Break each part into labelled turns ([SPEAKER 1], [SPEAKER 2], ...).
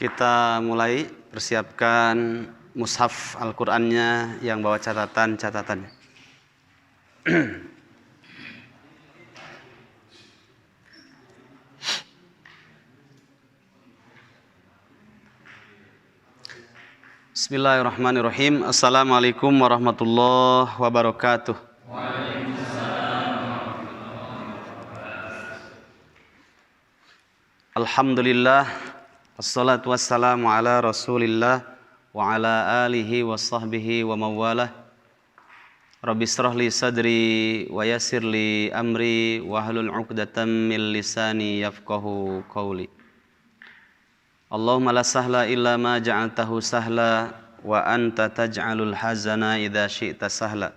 [SPEAKER 1] Kita mulai persiapkan mushaf Al-Qur'annya yang bawa catatan-catatannya. Bismillahirrahmanirrahim. Assalamualaikum warahmatullahi wabarakatuh. Alhamdulillah, wassalatu wassalamu ala rasulillah wa ala alihi wa sahbihi wa mawalah. Rabbi israh li sadri wa yassir li amri wahlul 'uqdatam min lisani yafqahu qawli. Allahumma la sahla illa ma ja'altahu sahla wa anta taj'alul hazana idza syi'ta sahla.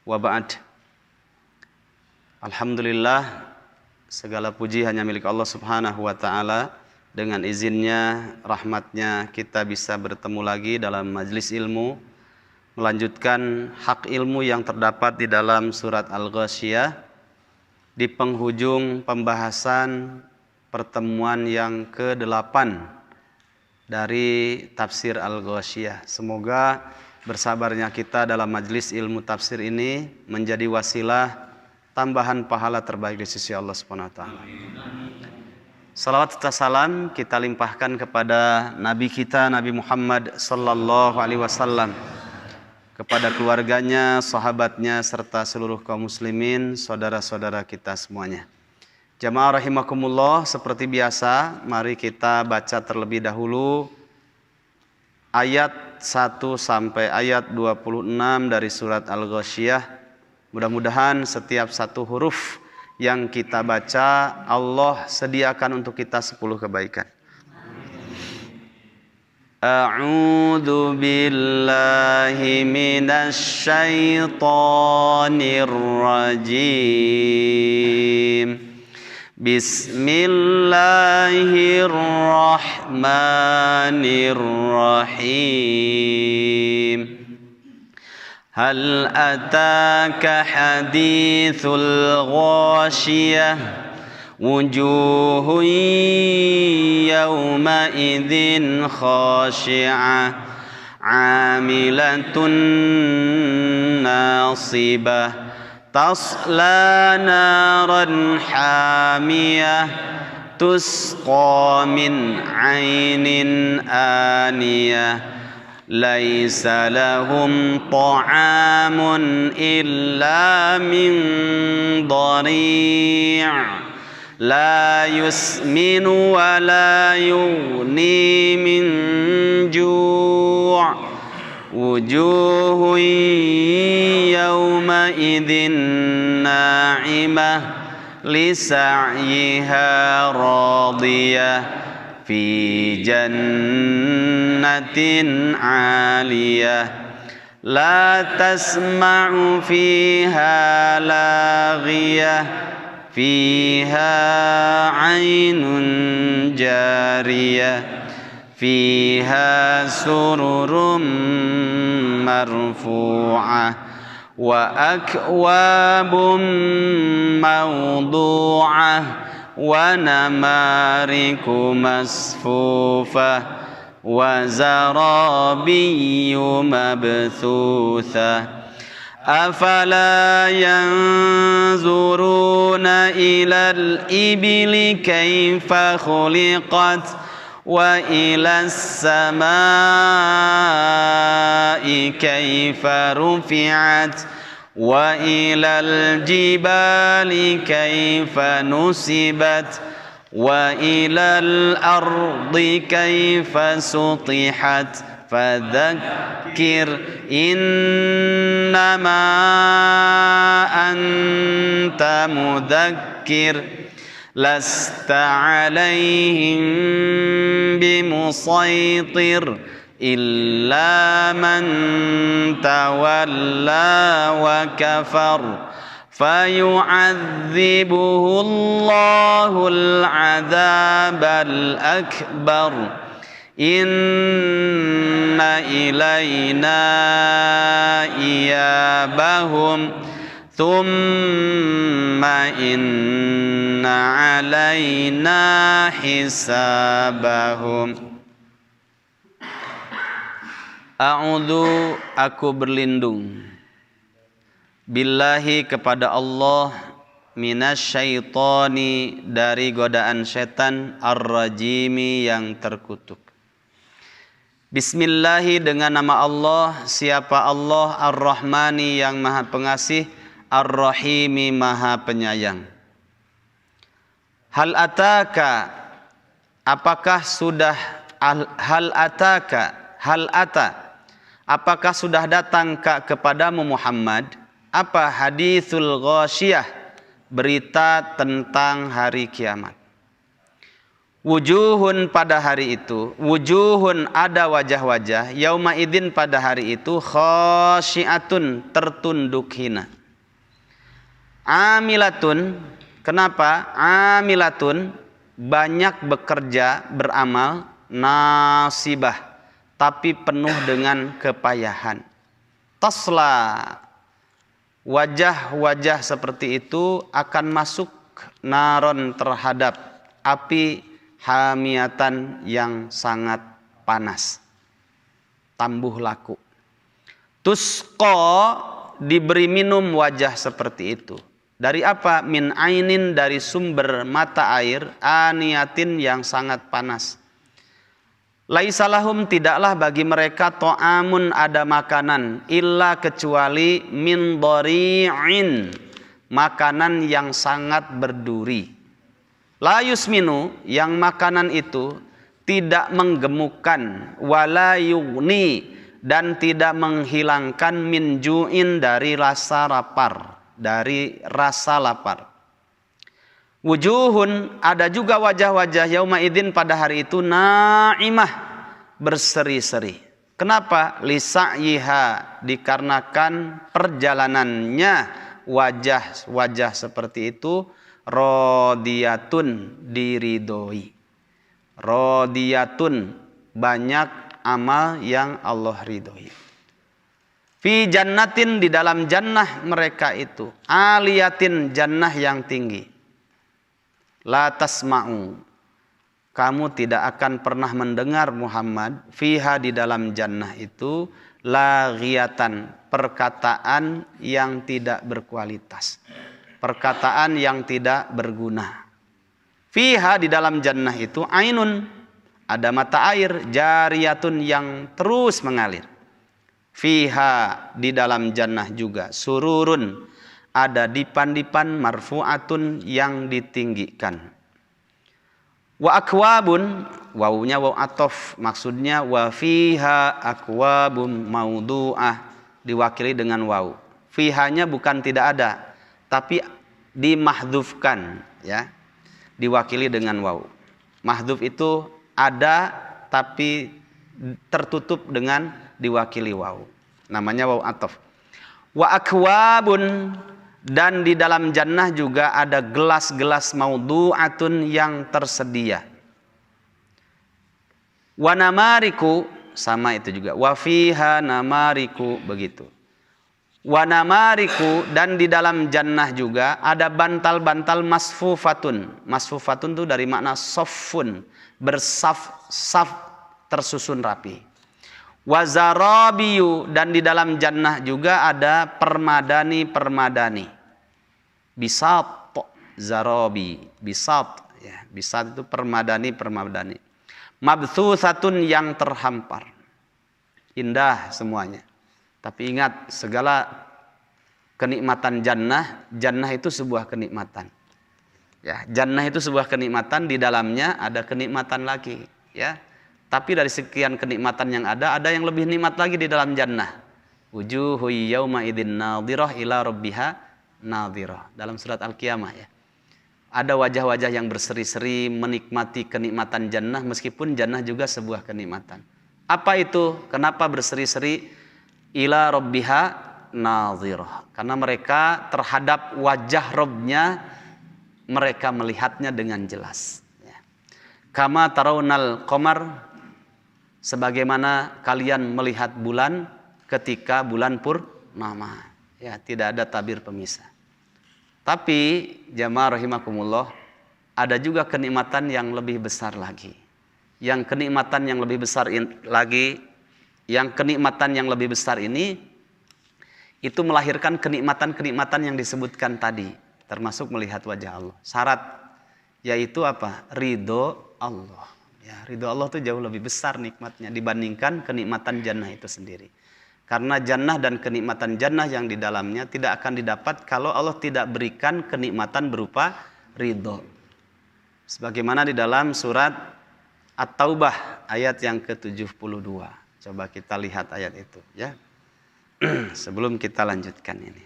[SPEAKER 1] Wa ba'd. Alhamdulillah, segala puji hanya milik Allah Subhanahu wa taala. Dengan izinnya, rahmatnya, kita bisa bertemu lagi dalam majlis ilmu, melanjutkan hak ilmu yang terdapat di dalam surat Al-Ghasyiyah di penghujung pembahasan pertemuan yang ke-8 dari tafsir Al-Ghasyiyah. Semoga bersabarnya kita dalam majlis ilmu tafsir ini menjadi wasilah tambahan pahala terbaik di sisi Allah Subhanahu wa taala. Salawat serta salam kita limpahkan kepada Nabi kita Nabi Muhammad sallallahu alaihi wasallam, kepada keluarganya, sahabatnya serta seluruh kaum muslimin, saudara-saudara kita semuanya. Jamaah rahimakumullah, seperti biasa mari kita baca terlebih dahulu ayat 1 sampai ayat 26 dari surat Al-Ghasyiyah. Mudah-mudahan setiap satu huruf yang kita baca Allah sediakan untuk kita 10 kebaikan. A'udzu billahi minasy syaithanir rajim. Bismillahirrahmanirrahim. Hal ataka hadithul ghashiyah wujuhun yawma idzin khashi'ah 'amilatun nasibah tasla naran hamiyah tusqa min 'ainin aniyah laisa lahum ta'amun illa min dhari' la yusminu wa la yughni min ju' wujuhun yawma idzin na'imah li sa'yiha radiyah fi jannatin 'aliyah la tasma'u fiha laghiyah fiha 'ainun jariyah fiha sururum marfu'ah wa akwabum mawdu'ah wa namariku masfufah wa zarabiyyu mabthutha afala yanzuruna ilal ibili kaifa khuliqat wa ilas samai kaifa rufi'at wa ilal jibali kaifa nusibat wa ilal ardi kaifa sutihat fadzakkir innama anta mudzakkir lasta 'alaihim bimusaitir illa man tawalla wa kafar fayu'adzibuhu Allahul 'adzabal akbar inna ilaina iyabahum thumma inna alaina hisabahum. A'udzu, aku berlindung, billahi, kepada Allah, minasyaitoni, dari godaan setan, ar-rajimi, yang terkutuk. Bismillahi, dengan nama Allah, siapa Allah, ar-Rahmani, yang maha pengasih, ar-Rahimi, maha penyayang. Hal ataka, apakah sudah, hal ataka, hal ata, apakah sudah datang kepadamu Muhammad, apa hadithul ghasyiyah, berita tentang hari kiamat. Wujuhun, pada hari itu, wujuhun, ada wajah-wajah, yauma idzin, pada hari itu, khasyiatun, tertunduk hina. Amilatun, kenapa? Amilatun, banyak bekerja, beramal, nasibah, tapi penuh dengan kepayahan. Tasla, wajah-wajah seperti itu akan masuk naron, terhadap api, hamiyatan, yang sangat panas, tambuh laku. Tusqa, diberi minum wajah seperti itu. Dari apa? Min ainin, dari sumber mata air, aniyatin, yang sangat panas. Laisa lahum, tidaklah bagi mereka, to'amun, ada makanan, illa, kecuali, min dhari'in, makanan yang sangat berduri. La yusminu, yang makanan itu tidak menggemukkan, wala yughni, dan tidak menghilangkan, min ju'in, dari rasa lapar, dari rasa lapar. Wujuhun, ada juga wajah-wajah, yauma idzin, pada hari itu, naimah, berseri-seri. Kenapa? Lisa'yiha, dikarenakan perjalanannya wajah-wajah seperti itu, radiyatun, diridhoi. Radiyatun, banyak amal yang Allah ridhoi. Fi jannatin, di dalam jannah mereka itu, aliyatin, jannah yang tinggi. La tasma'u, kamu tidak akan pernah mendengar Muhammad, fiha, di dalam jannah itu, laghiyatan, perkataan yang tidak berkualitas, perkataan yang tidak berguna. Fiha, di dalam jannah itu, ainun, ada mata air, jariyatun, yang terus mengalir. Fiha, di dalam jannah juga, sururun, ada dipan-dipan, marfu'atun, yang ditinggikan. Wa akwabun, wawunya waw atof, maksudnya wa fiha akwabum maudu'ah, diwakili dengan waw. Fihanya bukan tidak ada, tapi dimahdhufkan, ya, diwakili dengan waw. Mahdhuf itu ada tapi tertutup dengan diwakili waw, namanya waw atof. Wa akwabun, dan di dalam jannah juga ada gelas-gelas maudu'atun, yang tersedia. Wa namariku, sama itu juga, wa fiha namariku, begitu. Wa namariku, dan di dalam jannah juga ada bantal-bantal masfufatun. Masfufatun itu dari makna soffun, bersaf-saf, tersusun rapi. Wazarabiyu, dan di dalam jannah juga ada permadani-permadani. Bisat, zarabi, bisat, ya, bisat itu permadani-permadani. Mabthusatun, yang terhampar. Indah semuanya. Tapi ingat, segala kenikmatan jannah, jannah itu sebuah kenikmatan. Ya, jannah itu sebuah kenikmatan, di dalamnya ada kenikmatan lagi, ya. Tapi dari sekian kenikmatan yang ada yang lebih nikmat lagi di dalam jannah. Wujuhu yauma idzin nadhirah ila rabbiha nadhirah. Dalam surat Al-Qiyamah, ya. Ada wajah-wajah yang berseri-seri menikmati kenikmatan jannah, meskipun jannah juga sebuah kenikmatan. Apa itu? Kenapa berseri-seri? Ila rabbiha nadhirah. Karena mereka terhadap wajah Rabbnya, mereka melihatnya dengan jelas. Ya. Kama tarawnal qamar, sebagaimana kalian melihat bulan ketika bulan purnama, ya, tidak ada tabir pemisah. Tapi jamaah rahimakumullah, ada juga kenikmatan yang lebih besar lagi. Yang kenikmatan yang lebih besar lagi Yang kenikmatan yang lebih besar ini itu melahirkan kenikmatan-kenikmatan yang disebutkan tadi, termasuk melihat wajah Allah. Syarat yaitu apa? Ridho Allah. Ya, ridho Allah itu jauh lebih besar nikmatnya dibandingkan kenikmatan jannah itu sendiri. Karena jannah dan kenikmatan jannah yang di dalamnya tidak akan didapat kalau Allah tidak berikan kenikmatan berupa ridho. Sebagaimana di dalam surat At-Taubah ayat yang ke-72. Coba kita lihat ayat itu ya. Sebelum kita lanjutkan ini.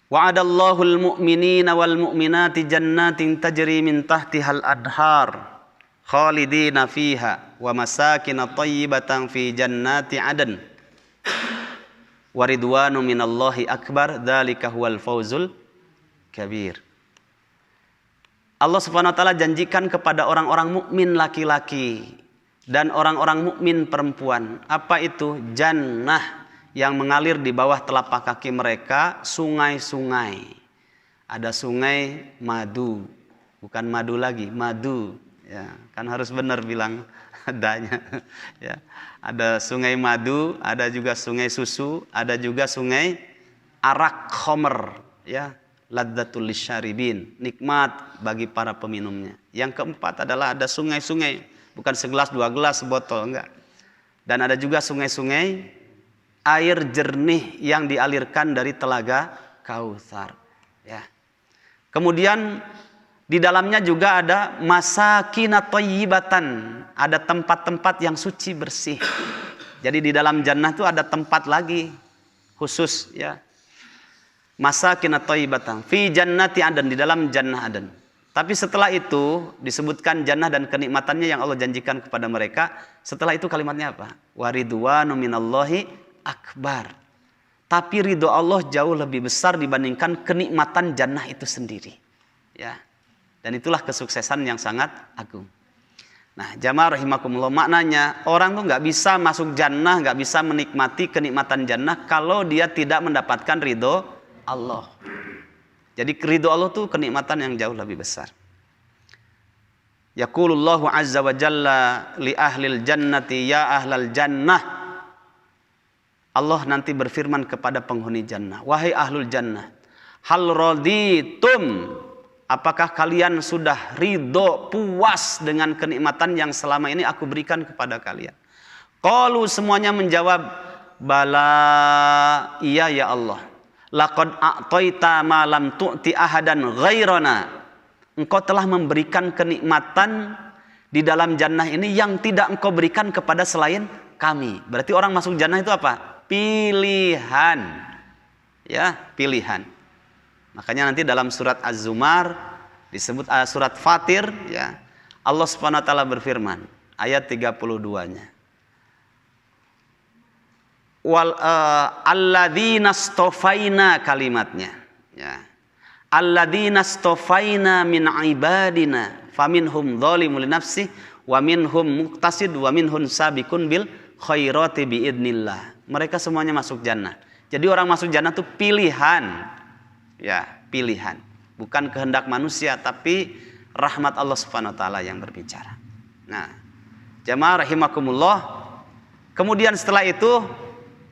[SPEAKER 1] Wa'adallahul mu'minina wal mu'minati jannatin tajri min tahtihal adhar khalidina fiha wa masakin thayyibatan fi jannati adn wa ridwanu minallahi akbar dzalika huwal fawzul kabir. Allah Subhanahu wa taala janjikan kepada orang-orang mukmin laki-laki dan orang-orang mukmin perempuan, apa itu? Jannah yang mengalir di bawah telapak kaki mereka sungai-sungai. Ada sungai madu, bukan madu lagi, madu. Ya, kan harus benar bilang adanya. Ya, ada sungai madu, ada juga sungai susu, ada juga sungai arak khomer. Ya, ladzatul lisyaribin, nikmat bagi para peminumnya. Yang keempat adalah ada sungai-sungai, bukan segelas, dua gelas, sebotol, enggak. Dan ada juga sungai-sungai air jernih yang dialirkan dari telaga Kautsar. Ya. Kemudian di dalamnya juga ada masakin thayyibatan, ada tempat-tempat yang suci bersih. Jadi di dalam jannah itu ada tempat lagi khusus, ya. Masakin thayyibatan fi jannati adn, di dalam jannah adn. Tapi setelah itu disebutkan jannah dan kenikmatannya yang Allah janjikan kepada mereka. Setelah itu kalimatnya apa? Waridwanu minallahi akbar. Tapi ridho Allah jauh lebih besar dibandingkan kenikmatan jannah itu sendiri. Ya. Dan itulah kesuksesan yang sangat agung. Nah, jamaah rahimakumullah, maknanya orang tuh nggak bisa masuk jannah, nggak bisa menikmati kenikmatan jannah kalau dia tidak mendapatkan ridho Allah. Jadi ridho Allah tuh kenikmatan yang jauh lebih besar. Yaqulullahu azza wa jalla li ahlil jannati ya ahlal jannah. Allah nanti berfirman kepada penghuni jannah, wahai ahlul jannah, hal raditum, apakah kalian sudah ridho, puas dengan kenikmatan yang selama ini aku berikan kepada kalian? Qalu, semuanya menjawab, bala, iya ya Allah. Laqad a'taita ma lam tu'ti ahadan ghairana. Engkau telah memberikan kenikmatan di dalam jannah ini yang tidak engkau berikan kepada selain kami. Berarti orang masuk jannah itu apa? Pilihan. Ya, pilihan. Makanya nanti dalam surat Az-Zumar disebut surat Fatir, ya. Allah Subhanahu wa taala berfirman, ayat 32-nya. Alladzina stofaina, kalimatnya, ya. Alladzina stofaina min ibadina faminhum dzalimun li nafsihi wa minhum muqtasid wa minhum sabiqun bil khairati biidnillah. Mereka semuanya masuk jannah. Jadi orang masuk jannah itu pilihan. Ya, pilihan. Bukan kehendak manusia, tapi rahmat Allah Subhanahu wa taala yang berbicara. Nah, jamaah rahimakumullah. Kemudian setelah itu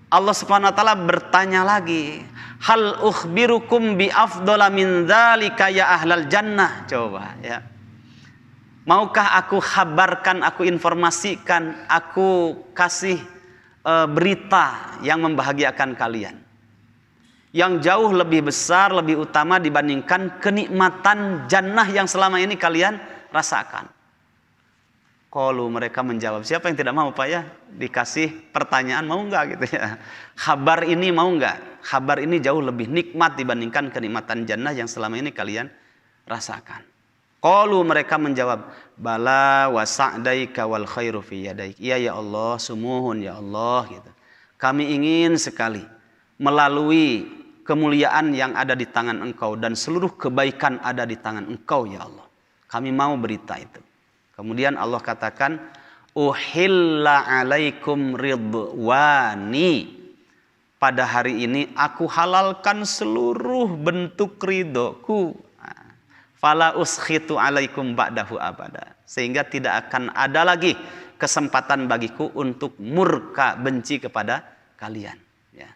[SPEAKER 1] Allah Subhanahu wa taala bertanya lagi, hal ukhbirukum bi afdhala min dzalika ya ahlal jannah. Coba, ya. Maukah aku kabarkan, aku informasikan, aku kasih berita yang membahagiakan kalian, yang jauh lebih besar, lebih utama dibandingkan kenikmatan jannah yang selama ini kalian rasakan. Qalu, mereka menjawab, siapa yang tidak mau Pak ya dikasih pertanyaan, mau enggak gitu ya. Kabar ini mau enggak? Kabar ini jauh lebih nikmat dibandingkan kenikmatan jannah yang selama ini kalian rasakan. Qalu, mereka menjawab, bala wa sa'daika wal khairu fi yadaik. Iya ya Allah, sumuhun ya Allah gitu. Kami ingin sekali melalui kemuliaan yang ada di tangan Engkau dan seluruh kebaikan ada di tangan Engkau ya Allah. Kami mau berita itu. Kemudian Allah katakan, uhilla alaikum ridwani. Pada hari ini aku halalkan seluruh bentuk ridhoku. Fala uskhitu alaikum ba'dahu abada. Sehingga tidak akan ada lagi kesempatan bagiku untuk murka benci kepada kalian. Ya.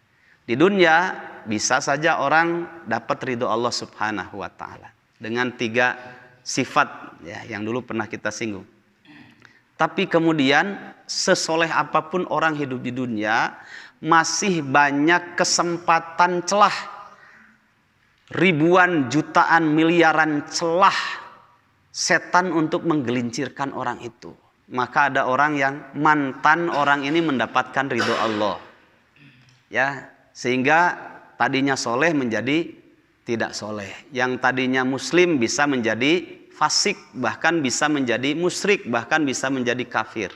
[SPEAKER 1] Di dunia bisa saja orang dapat ridho Allah Subhanahu wa taala dengan 3 sifat ya yang dulu pernah kita singgung. Tapi kemudian sesoleh apapun orang hidup di dunia, masih banyak kesempatan celah, ribuan, jutaan, miliaran celah setan untuk menggelincirkan orang itu. Maka ada orang yang mantan orang ini mendapatkan ridho Allah. Ya, sehingga tadinya soleh menjadi tidak soleh. Yang tadinya muslim bisa menjadi fasik, bahkan bisa menjadi musyrik, bahkan bisa menjadi kafir.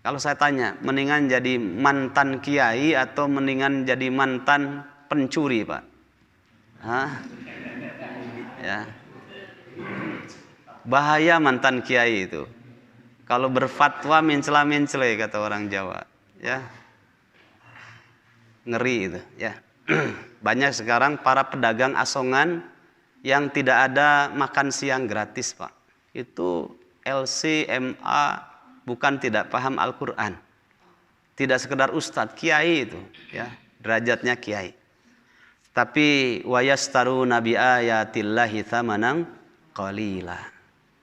[SPEAKER 1] Kalau saya tanya, mendingan jadi mantan kiai atau mendingan jadi mantan pencuri, Pak? Hah? Ya. Bahaya mantan kiai itu. Kalau berfatwa mencela-mencela kata orang Jawa, ya. Ngeri itu, ya. Banyak sekarang para pedagang asongan yang tidak ada makan siang gratis, Pak. Itu LC, MA, bukan tidak paham Al-Quran. Tidak sekedar ustadz, kiai itu, ya. Derajatnya kiai. Tapi wayastaruna bi ayatillahi tsamanan qalila.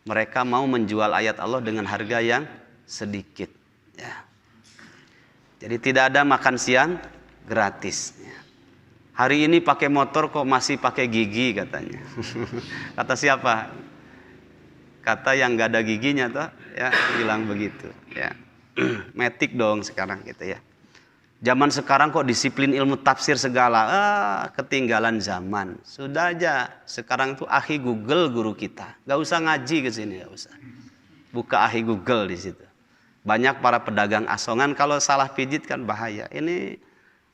[SPEAKER 1] Mereka mau menjual ayat Allah dengan harga yang sedikit, ya. Jadi tidak ada makan siang gratis. Ya. Hari ini pakai motor kok masih pakai gigi katanya. Kata siapa? Kata yang nggak ada giginya toh, ya bilang begitu. Ya, metik dong sekarang gitu ya. Zaman sekarang kok disiplin ilmu tafsir segala, ketinggalan zaman. Sudah aja, sekarang tuh ahi Google guru kita. Gak usah ngaji ke sini, gak usah. Buka ahi Google di situ. Banyak para pedagang asongan kalau salah pijit kan bahaya. Ini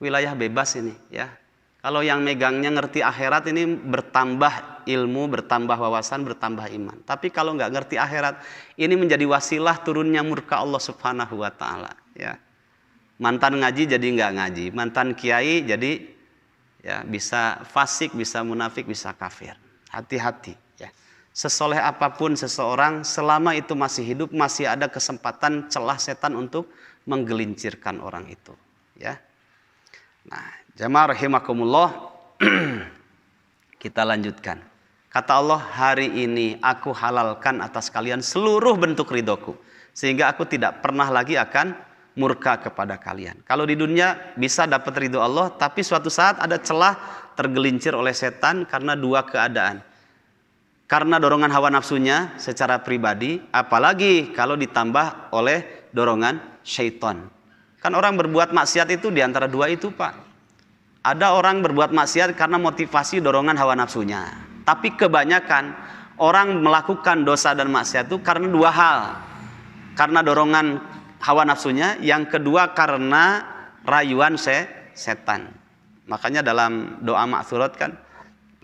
[SPEAKER 1] wilayah bebas ini, ya. Kalau yang megangnya ngerti akhirat ini bertambah ilmu, bertambah wawasan, bertambah iman. Tapi kalau nggak ngerti akhirat, ini menjadi wasilah turunnya murka Allah Subhanahu wa taala, ya. Mantan ngaji jadi nggak ngaji, mantan kiai jadi ya bisa fasik, bisa munafik, bisa kafir. Hati-hati ya. Sesoleh apapun seseorang, selama itu masih hidup, masih ada kesempatan celah setan untuk menggelincirkan orang itu, ya. Nah, jamaah rahimakumullah, kita lanjutkan. Kata Allah, hari ini aku halalkan atas kalian seluruh bentuk ridhoku, sehingga aku tidak pernah lagi akan murka kepada kalian. Kalau di dunia bisa dapat ridho Allah, tapi suatu saat ada celah tergelincir oleh setan karena 2 keadaan. Karena dorongan hawa nafsunya secara pribadi, apalagi kalau ditambah oleh dorongan syaitan. Kan orang berbuat maksiat itu di antara 2 itu, Pak. Ada orang berbuat maksiat karena motivasi dorongan hawa nafsunya. Tapi kebanyakan orang melakukan dosa dan maksiat itu karena 2 hal. Karena dorongan hawa nafsunya, yang kedua karena rayuan setan. Makanya dalam doa ma'thurat kan,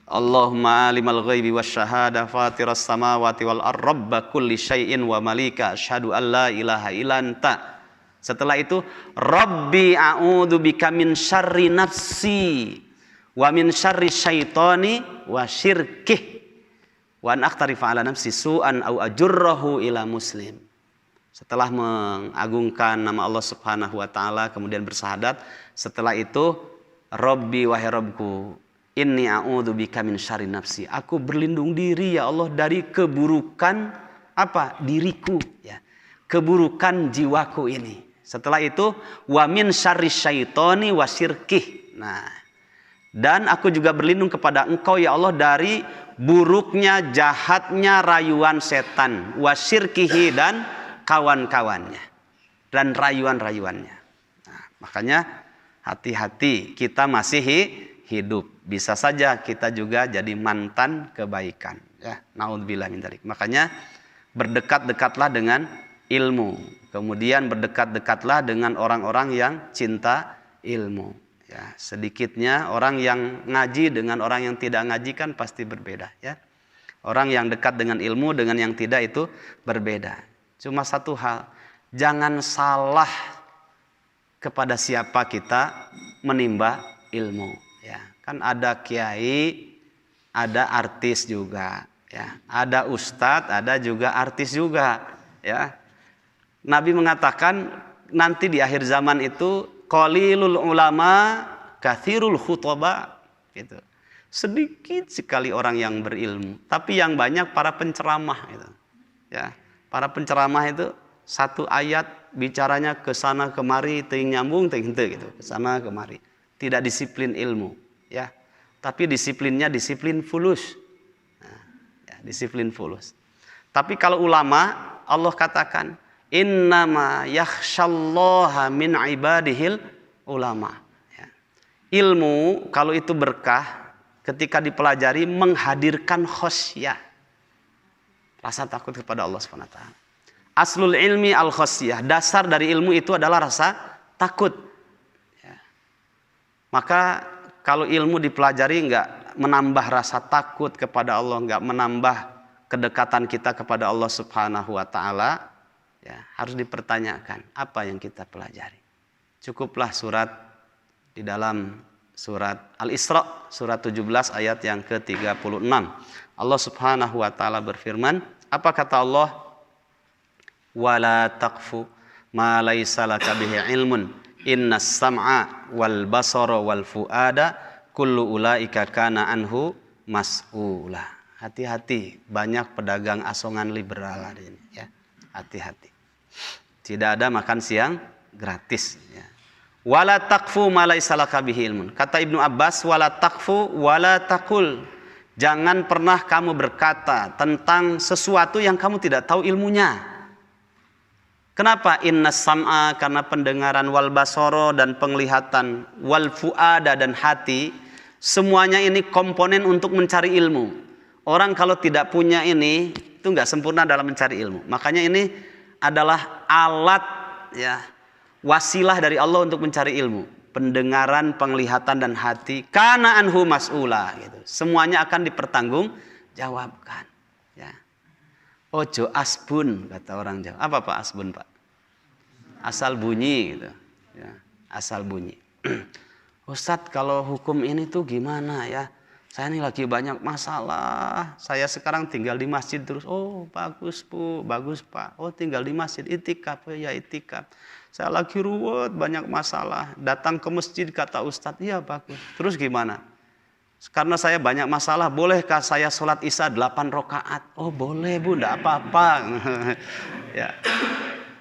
[SPEAKER 1] Allahumma alimal ghaibi wasyahada fatiras samawati wal arda kulli syai'in wa malika asyhadu an la ilaha illa anta. Setelah itu, Rabbi a'udzu bika min syarri nafsi wa min syarri syaitani wa syirkih wa an akhtarifa ala nafsi su'an au ajurrahu ila muslim. Setelah mengagungkan nama Allah Subhanahu wa taala, kemudian bersahadat, setelah itu Rabbi wahai Rabbku, inni a'udzu bika min syarri nafsi. Aku berlindung diri ya Allah dari keburukan apa? Diriku, ya. Keburukan jiwaku ini. Setelah itu wa min syarri syaitani wa syirkih. Nah, dan aku juga berlindung kepada Engkau ya Allah dari buruknya, jahatnya rayuan setan, wa syirkihi, dan kawan-kawannya dan rayuan-rayuannya. Nah, makanya hati-hati, kita masih hidup, bisa saja kita juga jadi mantan kebaikan, ya. Naudzubillah min dzalik. Makanya berdekat-dekatlah dengan ilmu, kemudian berdekat-dekatlah dengan orang-orang yang cinta ilmu, ya. Sedikitnya orang yang ngaji dengan orang yang tidak ngaji kan pasti berbeda, ya. Orang yang dekat dengan ilmu dengan yang tidak itu berbeda. Cuma satu hal, jangan salah kepada siapa kita menimba ilmu. Ya, kan ada kiai ada artis juga, ya. Ada ustadz, ada juga artis juga, ya. Nabi mengatakan nanti di akhir zaman itu qalilul ulama, katsirul khutaba, gitu. Sedikit sekali orang yang berilmu, tapi yang banyak para penceramah, gitu. Ya, para penceramah itu satu ayat bicaranya ke sana kemari, ting nyambung, ting henteu gitu, ke sana kemari. Tidak disiplin ilmu, ya. Tapi disiplinnya disiplin fulus. Nah, ya, disiplin fulus. Tapi kalau ulama, Allah katakan, innama yakhsyallaha min ibadihil ulama. Ya. Ilmu kalau itu berkah, ketika dipelajari menghadirkan khosyah. Rasa takut kepada Allah SWT. Aslul ilmi al khosyah. Dasar dari ilmu itu adalah rasa takut. Ya. Maka kalau ilmu dipelajari enggak menambah rasa takut kepada Allah, enggak menambah kedekatan kita kepada Allah Subhanahu wa taala, ya, harus dipertanyakan apa yang kita pelajari. Cukuplah surat di dalam surat Al-Isra, surat 17 ayat yang ke-36. Allah Subhanahu wa taala berfirman, apa kata Allah? Wala taqfu ma laisa laka bihi ilmun. Innas sam'a wal basara wal fuada kullu ulaika kana anhu mas'ula. Hati-hati, banyak pedagang asongan liberal hari ini, ya. Hati-hati. Tidak ada makan siang gratis, ya. Wala taqfu ma laisa laka bihi ilmun. Kata Ibnu Abbas, wala taqfu wala taqul. Jangan pernah kamu berkata tentang sesuatu yang kamu tidak tahu ilmunya. Kenapa? Innas sam'a, karena pendengaran, wal basoro, dan penglihatan, wal fuada, dan hati, semuanya ini komponen untuk mencari ilmu. Orang kalau tidak punya ini, itu nggak sempurna dalam mencari ilmu. Makanya ini adalah alat, ya, wasilah dari Allah untuk mencari ilmu. Pendengaran, penglihatan, dan hati, kana anhu mas'ula, gitu. Semuanya akan dipertanggungjawabkan, ya. Ojo asbun, kata orang Jawa. Apa Pak asbun, Pak? Asal bunyi, gitu, ya. Asal bunyi. Ustadz, kalau hukum ini tuh gimana, ya? Saya ini lagi banyak masalah. Saya sekarang tinggal di masjid terus. Oh, bagus Bu, bagus Pak. Oh, tinggal di masjid, itikaf, ya itikaf. Saya lagi ruwet, banyak masalah. Datang ke masjid, kata Ustadz, iya bagus. Terus gimana? Karena saya banyak masalah, bolehkah saya sholat isya 8 rakaat? Oh boleh Bu, enggak apa-apa. Ya.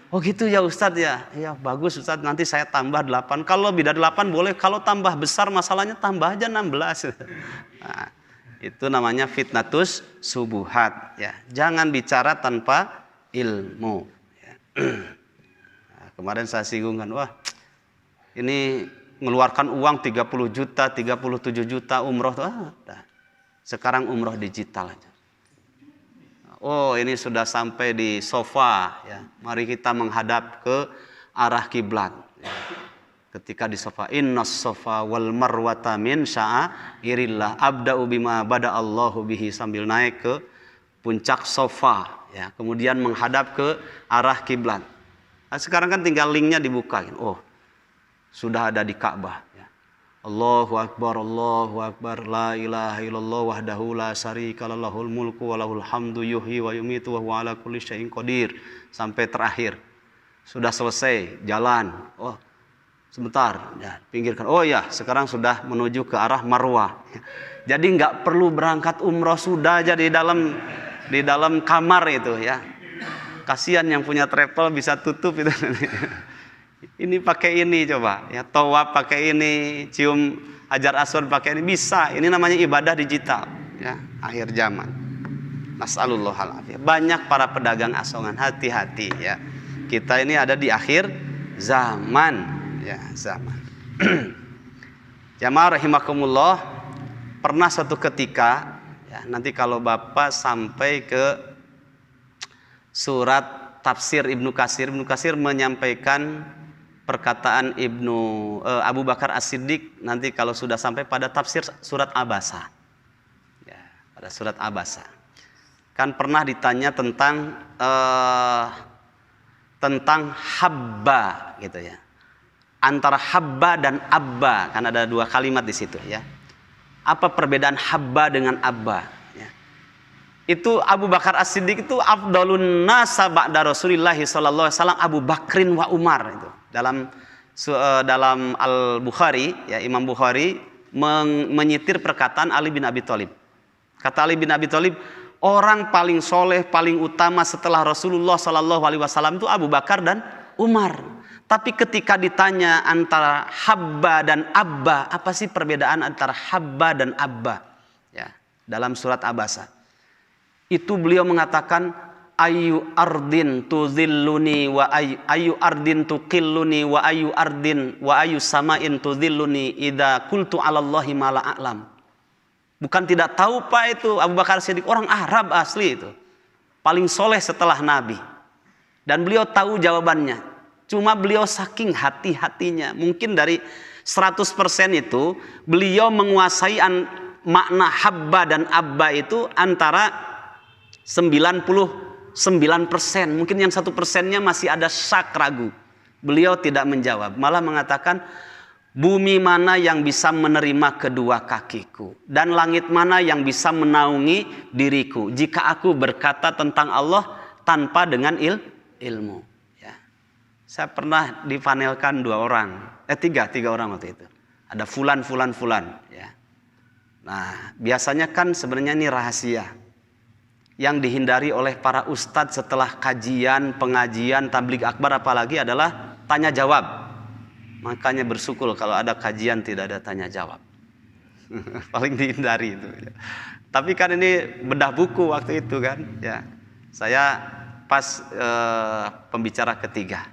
[SPEAKER 1] Oh gitu ya Ustadz ya. Ya bagus Ustadz, nanti saya tambah 8. Kalau lebih dari 8 boleh, kalau tambah besar masalahnya tambah aja 16. Nah, itu namanya fitnatus subuhat, ya. Jangan bicara tanpa ilmu, ya. Nah, kemarin saya singgung kan, wah ini mengeluarkan uang 30 juta, 37 juta umroh tuh, sekarang umroh digital aja. Oh ini sudah sampai di sofa, ya. Mari kita menghadap ke arah kiblat, ya. Ketika di sofa, innas sofa wal marwata min sya'airillah abda'u bima bada'allahu bihi, sambil naik ke puncak sofa, ya. Kemudian menghadap ke arah kiblat. Nah, sekarang kan tinggal linknya dibuka, oh sudah ada di Ka'bah, ya. Allahu Akbar, la ilaha illallah wahdahu la syarika lahul mulku wa lahul hamdu yuhyi wa yumitu wa huwa ala kulli syai'in qadir, sampai terakhir. Sudah selesai jalan. Oh, sebentar, ya, pinggirkan. Oh ya, sekarang sudah menuju ke arah Marwah. Jadi nggak perlu berangkat umroh, sudah aja di dalam kamar itu, ya. Kasihan yang punya travel bisa tutup itu. Ini pakai ini coba, ya, tawaf pakai ini, cium hajar aswad pakai ini, bisa. Ini namanya ibadah digital, ya, akhir zaman. Nas'alullahal afiyah. Banyak para pedagang asongan, hati-hati, ya. Kita ini ada di akhir zaman, ya, zaman. Jamaah rahimakumullah, pernah suatu ketika, ya, nanti kalau Bapak sampai ke surat tafsir Ibnu Katsir menyampaikan perkataan Abu Bakar As-Siddiq nanti kalau sudah sampai pada tafsir surat Abasa, ya, pada surat Abasa. Kan pernah ditanya tentang habba, gitu ya. Antara habba dan abba, kan ada dua kalimat di situ, ya. Apa perbedaan habba dengan abba? Ya. Itu Abu Bakar As-Siddiq itu afdalun nasa ba'da Rasulillah sallallahu alaihi wasallam Abu Bakrin wa Umar itu. Dalam Al-Bukhari, ya, Imam Bukhari menyitir perkataan Ali bin Abi Thalib. Kata Ali bin Abi Thalib, orang paling soleh, paling utama setelah Rasulullah sallallahu alaihi wasallam itu Abu Bakar dan Umar. Tapi ketika ditanya antara habba dan abba, apa sih perbedaan antara habba dan abba? Ya, dalam surat Abasa. Itu beliau mengatakan, ayu ardin tuzilluni wa ayu ardin tuqilluni wa ayu ardin wa ayu samain tuzilluni idza qultu 'alallahi ma la a'lam. Bukan tidak tahu Pak, itu Abu Bakar Siddiq orang Arab asli itu. Paling soleh setelah Nabi. Dan beliau tahu jawabannya. Cuma beliau saking hati-hatinya, mungkin dari 100% itu beliau menguasai makna habba dan abba itu antara 99%. Mungkin yang 1%-nya masih ada syak ragu. Beliau tidak menjawab, malah mengatakan, bumi mana yang bisa menerima kedua kakiku, dan langit mana yang bisa menaungi diriku jika aku berkata tentang Allah tanpa dengan ilmu. Saya pernah dipanelkan tiga orang waktu itu. Ada fulan. Ya. Nah, biasanya kan sebenarnya ini rahasia yang dihindari oleh para ustadz setelah kajian, pengajian, tabligh akbar apalagi adalah tanya jawab. Makanya bersyukur kalau ada kajian tidak ada tanya jawab. Paling dihindari itu. Ya. Tapi kan ini bedah buku waktu itu kan. Ya. Saya pas pembicara ketiga.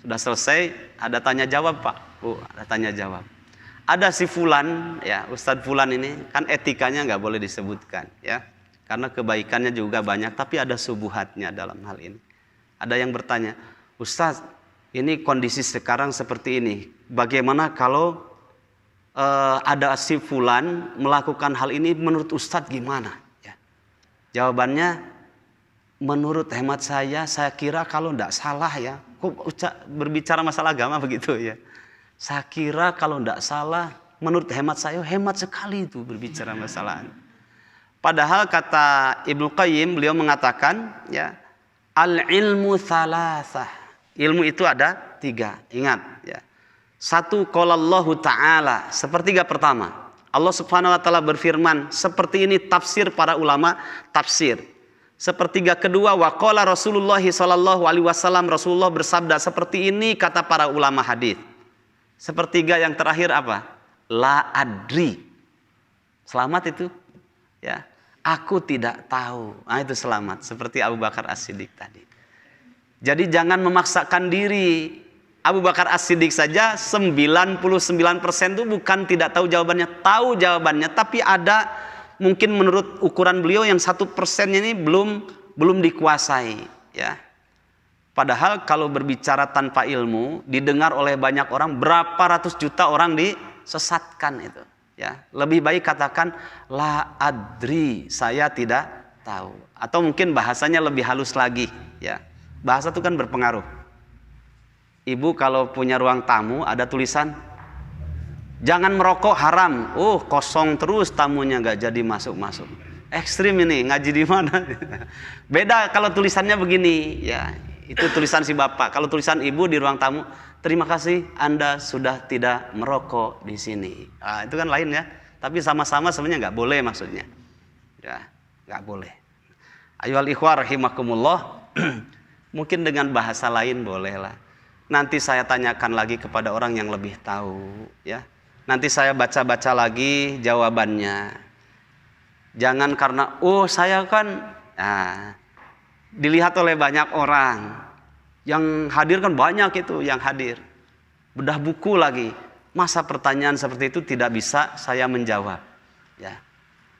[SPEAKER 1] Sudah selesai, ada tanya jawab Pak. Ada tanya jawab. Ada si fulan, ya Ustadz fulan ini kan etikanya nggak boleh disebutkan, ya, karena kebaikannya juga banyak, tapi ada subuhatnya dalam hal ini. Ada yang bertanya, Ustadz, ini kondisi sekarang seperti ini. Bagaimana kalau ada si fulan melakukan hal ini? Menurut Ustadz gimana? Ya. Jawabannya, menurut hemat saya kira kalau tidak salah ya. Kok berbicara masalah agama begitu ya. Saya kira kalau tidak salah, menurut hemat saya, hemat sekali itu berbicara masalah. Padahal kata Ibnu Qayyim, beliau mengatakan, ya, al-ilmu thalathah. Ilmu itu ada 3, ingat ya. 1, qalallahu ta'ala, sepertiga pertama. Allah Subhanahu wa taala berfirman, seperti ini tafsir para ulama tafsir. Sepertiga kedua, waqala Rasulullah sallallahu alaihi wasallam, Rasulullah bersabda, seperti ini kata para ulama hadis. Sepertiga yang terakhir apa? La adri. Selamat itu. Ya. Aku tidak tahu. Nah, itu selamat, seperti Abu Bakar As-Siddiq tadi. Jadi jangan memaksakan diri. Abu Bakar As-Siddiq saja 99% itu bukan tidak tahu jawabannya, tahu jawabannya, tapi ada mungkin menurut ukuran beliau yang 1%-nya ini belum dikuasai, ya. Padahal kalau berbicara tanpa ilmu, didengar oleh banyak orang, berapa ratus juta orang disesatkan itu, ya. Lebih baik katakan la adri, saya tidak tahu. Atau mungkin bahasanya lebih halus lagi, ya. Bahasa itu kan berpengaruh. Ibu kalau punya ruang tamu ada tulisan jangan merokok haram. Kosong terus tamunya, nggak jadi masuk. Ekstrim ini, ngaji di mana? Beda kalau tulisannya begini, ya. Itu tulisan si bapak. Kalau tulisan ibu di ruang tamu, terima kasih Anda sudah tidak merokok di sini. Nah, itu kan lain ya. Tapi sama-sama sebenarnya nggak boleh maksudnya. Ya, nggak boleh. Ayyuhal ikhwah rahimakumullah. Mungkin dengan bahasa lain bolehlah. Nanti saya tanyakan lagi kepada orang yang lebih tahu, ya. Nanti saya baca-baca lagi jawabannya. Jangan karena saya kan dilihat oleh banyak orang. Yang hadir kan banyak itu yang hadir. Bedah buku lagi. Masa pertanyaan seperti itu tidak bisa saya menjawab, ya.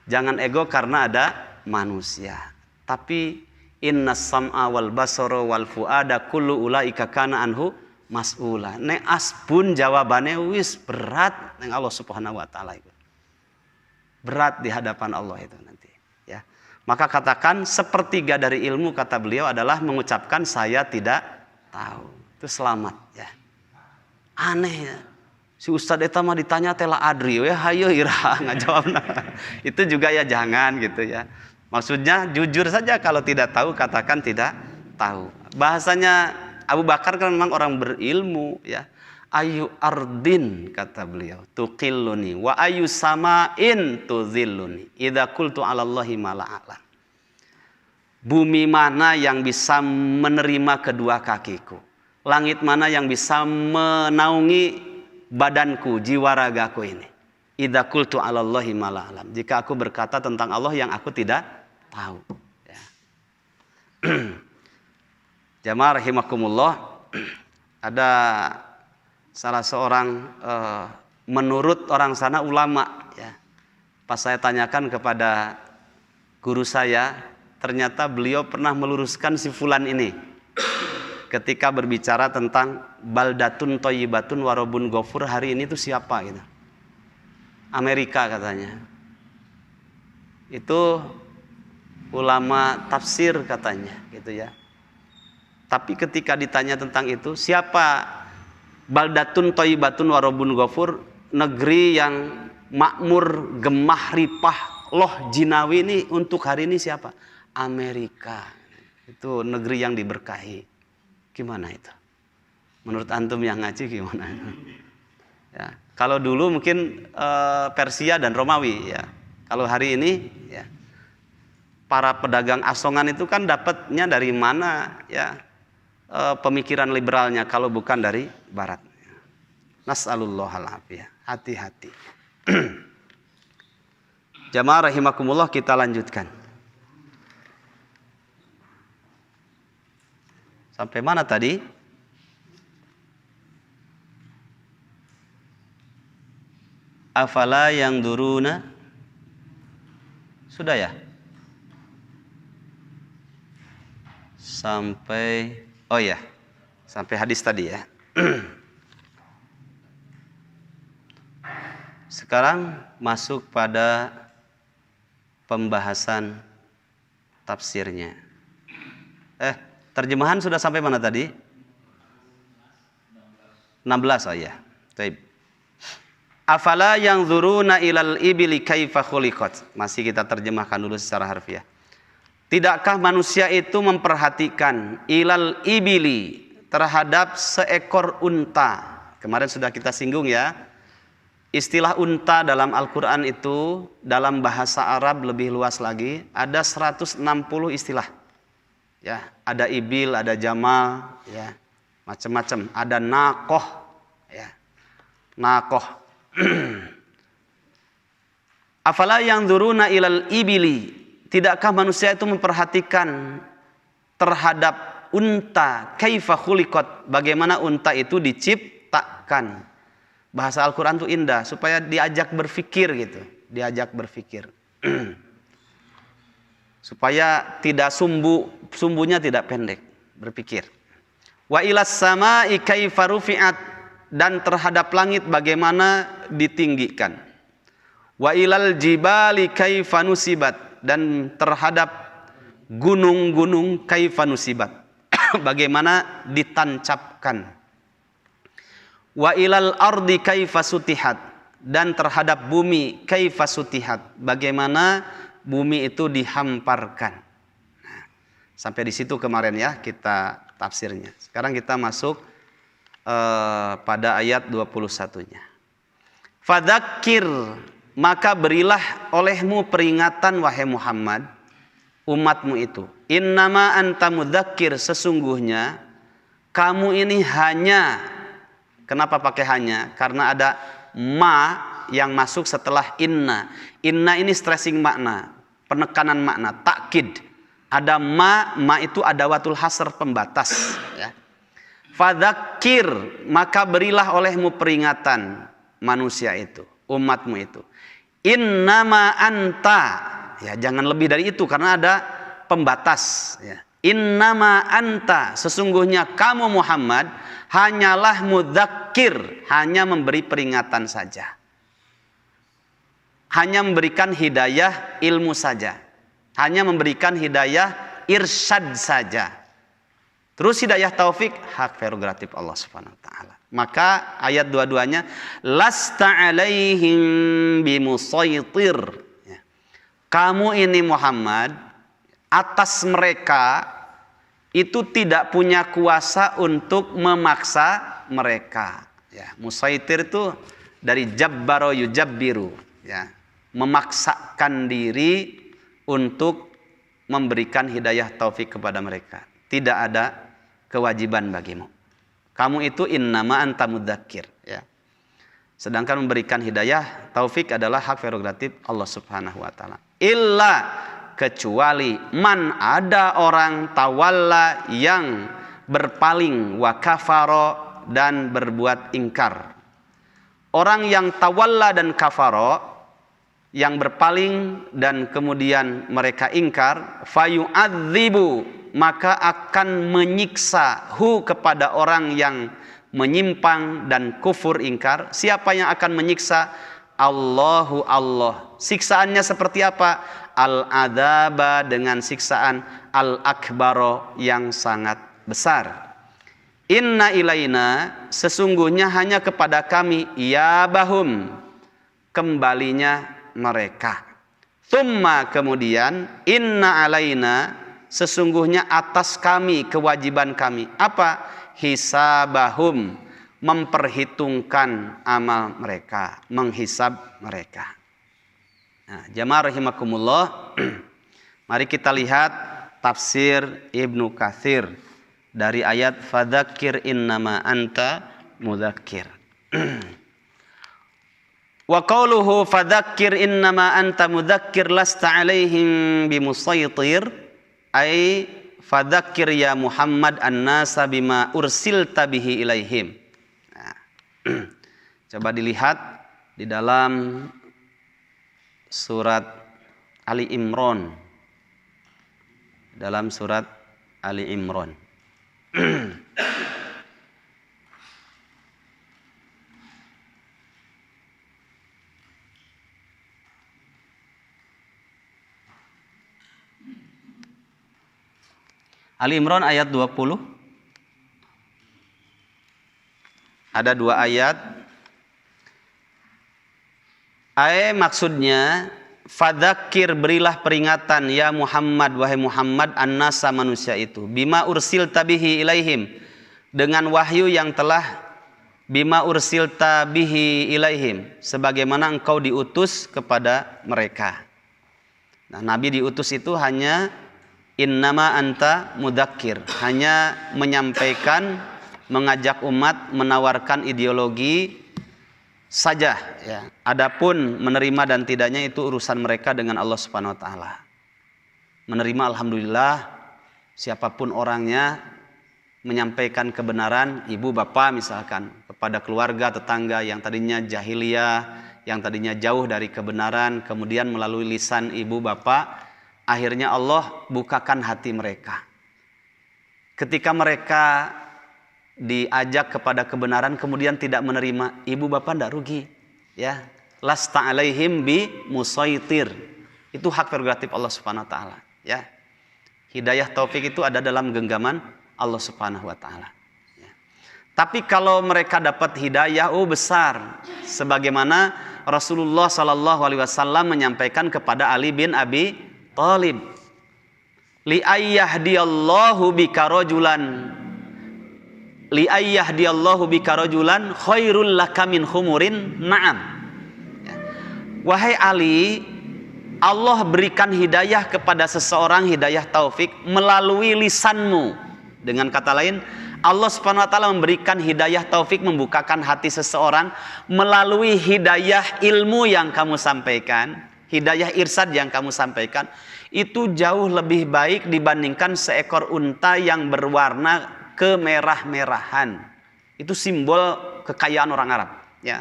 [SPEAKER 1] Jangan ego karena ada manusia. Tapi innas sam'a wal basara wal fuada kullu ulaika kana anhu mas'ula. Nek asbun jawabannya wis berat nang Allah Subhanahu wa taala itu. Berat di hadapan Allah itu nanti, ya. Maka katakan sepertiga dari ilmu kata beliau adalah mengucapkan saya tidak tahu. Itu selamat, ya. Aneh ya. Si Ustadz eta mah ditanya tela adri ya hayo ira ngajawabna. Itu juga ya jangan gitu ya. Maksudnya jujur saja, kalau tidak tahu katakan tidak tahu. Bahasanya Abu Bakar kan memang orang berilmu ya. Ayu ardin kata beliau tuqilluni wa ayu samain tuzilluni idza qultu 'ala Allahi ma la a'lam. Bumi mana yang bisa menerima kedua kakiku? Langit mana yang bisa menaungi badanku, jiwa ragaku ini? Idza qultu 'ala Allahi ma la a'lam. Jika aku berkata tentang Allah yang aku tidak tahu. Ya. Jamaah rahimakumullah, ada salah seorang menurut orang sana ulama ya. Pas saya tanyakan kepada guru saya, ternyata beliau pernah meluruskan si fulan ini ketika berbicara tentang baldatun thayyibatun warabun ghafur, hari ini itu siapa gitu. Amerika katanya. Itu ulama tafsir katanya gitu ya. Tapi ketika ditanya tentang itu, siapa baldatun thayyibatun warabun ghafur, negeri yang makmur, gemah, ripah, loh jinawi ini untuk hari ini siapa? Amerika. Itu negeri yang diberkahi. Gimana itu? Menurut antum yang ngaji gimana? Ya, kalau dulu mungkin Persia dan Romawi ya. Kalau hari ini ya, para pedagang asongan itu kan dapatnya dari mana ya? Pemikiran liberalnya kalau bukan dari barat. Nas'alullahal afiyah. Hati-hati. Jamaah rahimakumullah, kita lanjutkan. Sampai mana tadi? Afala yang duruna. Sudah ya? Sampai, oh ya, sampai hadis tadi ya. Sekarang masuk pada pembahasan tafsirnya. Terjemahan sudah sampai mana tadi? 16, oh ya. Baik. Afala yang zuruna ilal ibili kaifa khuliqat. Masih kita terjemahkan dulu secara harfiah. Tidakkah manusia itu memperhatikan ilal ibili, terhadap seekor unta? Kemarin sudah kita singgung ya. Istilah unta dalam Al-Quran itu dalam bahasa Arab lebih luas lagi. Ada 160 istilah. Ya, ada ibil, ada jamal, ya, macam-macam. Ada naqoh, ya, naqoh. Afala yang duruna ilal ibili. Tidakkah manusia itu memperhatikan terhadap unta? Kaifa khuliqat. Bagaimana unta itu diciptakan. Bahasa Al-Quran itu indah, supaya diajak berpikir gitu. Diajak berpikir. Supaya tidak sumbunya tidak pendek, berpikir. Wa ilas sama'i kaifa rufi'at, dan terhadap langit bagaimana ditinggikan. Wa ilal jibali kaifa nusibat, dan terhadap gunung-gunung kaifa nusibat, bagaimana ditancapkan. Wa ilal ardi kaifa sutihat, dan terhadap bumi kaifa sutihat, bagaimana bumi itu dihamparkan. Nah, sampai di situ kemarin ya kita tafsirnya. Sekarang kita masuk pada ayat 21-nya. Fadzakir, maka berilah olehmu peringatan wahai Muhammad umatmu itu. Innama anta mudzakir, sesungguhnya kamu ini hanya. Kenapa pakai hanya? Karena ada ma yang masuk setelah inna. Inna ini stressing makna, penekanan makna, takkid. Ada ma itu adawatul hasr, pembatas ya. Fadzakir, maka berilah olehmu peringatan manusia itu, umatmu itu. Innama anta, ya jangan lebih dari itu karena ada pembatas ya. Innama anta, sesungguhnya kamu Muhammad hanyalah mudzakir, hanya memberi peringatan saja. Hanya memberikan hidayah ilmu saja. Hanya memberikan hidayah irsyad saja. Terus hidayah taufik hak prerogatif Allah Subhanahu wa taala. Maka ayat dua-duanya lasta alaihim bimusaitir. Ya. Kamu ini Muhammad atas mereka itu tidak punya kuasa untuk memaksa mereka. Ya, musaitir itu dari jabbaro yujabbiru, ya. Memaksakan diri untuk memberikan hidayah taufik kepada mereka. Tidak ada kewajiban bagimu. Kamu itu innama anta mudzakir, ya. Sedangkan memberikan hidayah taufik adalah hak prerogatif Allah Subhanahu wa taala. Illa kecuali man ada orang tawalla yang berpaling wa kafaro dan berbuat ingkar. Orang yang tawalla dan kafaro, yang berpaling dan kemudian mereka ingkar, fayu'adzibu, maka akan menyiksa kepada orang yang menyimpang dan kufur ingkar. Siapa yang akan menyiksa? Allahu Allah. Siksaannya seperti apa? Al-adzaba, dengan siksaan al-akbaro, yang sangat besar. Inna ilaina, sesungguhnya hanya kepada kami, ya bahum, kembalinya mereka. Tsumma, kemudian, inna alaina, sesungguhnya atas kami, kewajiban kami. Apa? Hisabahum, memperhitungkan amal mereka, menghisab mereka. Nah, jamaah rahimakumullah, mari kita lihat tafsir Ibnu Katsir dari ayat fadzakir innama anta mudzakir. Wa qauluhu fadzakir innama anta mudzakir lasta alaihim bimusaitir, ay fadzakir ya Muhammad an-nasa bima ursilta bihi ilaihim. Nah, coba dilihat di dalam surat Ali Imran. Dalam surat Ali Imran. Ali Imran ayat 20. Ada dua ayat. Maksudnya fadzakir, berilah peringatan ya Muhammad, wahai Muhammad, an-nasa, manusia itu, bima ursilta bihi ilaihim, dengan wahyu yang telah bima ursilta bihi ilaihim, sebagaimana engkau diutus kepada mereka. Nah, Nabi diutus itu hanya innama anta mudzakir, hanya menyampaikan, mengajak umat, menawarkan ideologi saja, ya. Adapun menerima dan tidaknya itu urusan mereka dengan Allah Subhanahu wa taala. Menerima alhamdulillah, siapapun orangnya, menyampaikan kebenaran, ibu bapak misalkan, kepada keluarga tetangga yang tadinya jahiliyah, yang tadinya jauh dari kebenaran, kemudian melalui lisan ibu bapak, akhirnya Allah bukakan hati mereka. Ketika mereka diajak kepada kebenaran kemudian tidak menerima, ibu bapak tidak rugi, ya. Lasta alaihim bi musaitir, itu hak prerogatif Allah Subhanahu wa taala, ya. Hidayah taufik itu ada dalam genggaman Allah Subhanahu wa taala, ya. Tapi kalau mereka dapat hidayah, besar, sebagaimana Rasulullah sallallahu alaihi wasallam menyampaikan kepada Ali bin Abi Thalib, li ayyahdiyallahu bika rajulan khairul laka min humurin na'am. Ya. Wahai Ali, Allah berikan hidayah kepada seseorang, hidayah taufik melalui lisanmu. Dengan kata lain, Allah Subhanahu wa taala memberikan hidayah taufik, membukakan hati seseorang melalui hidayah ilmu yang kamu sampaikan, hidayah irsyad yang kamu sampaikan. Itu jauh lebih baik dibandingkan seekor unta yang berwarna kemerah-merahan. Itu simbol kekayaan orang Arab, ya.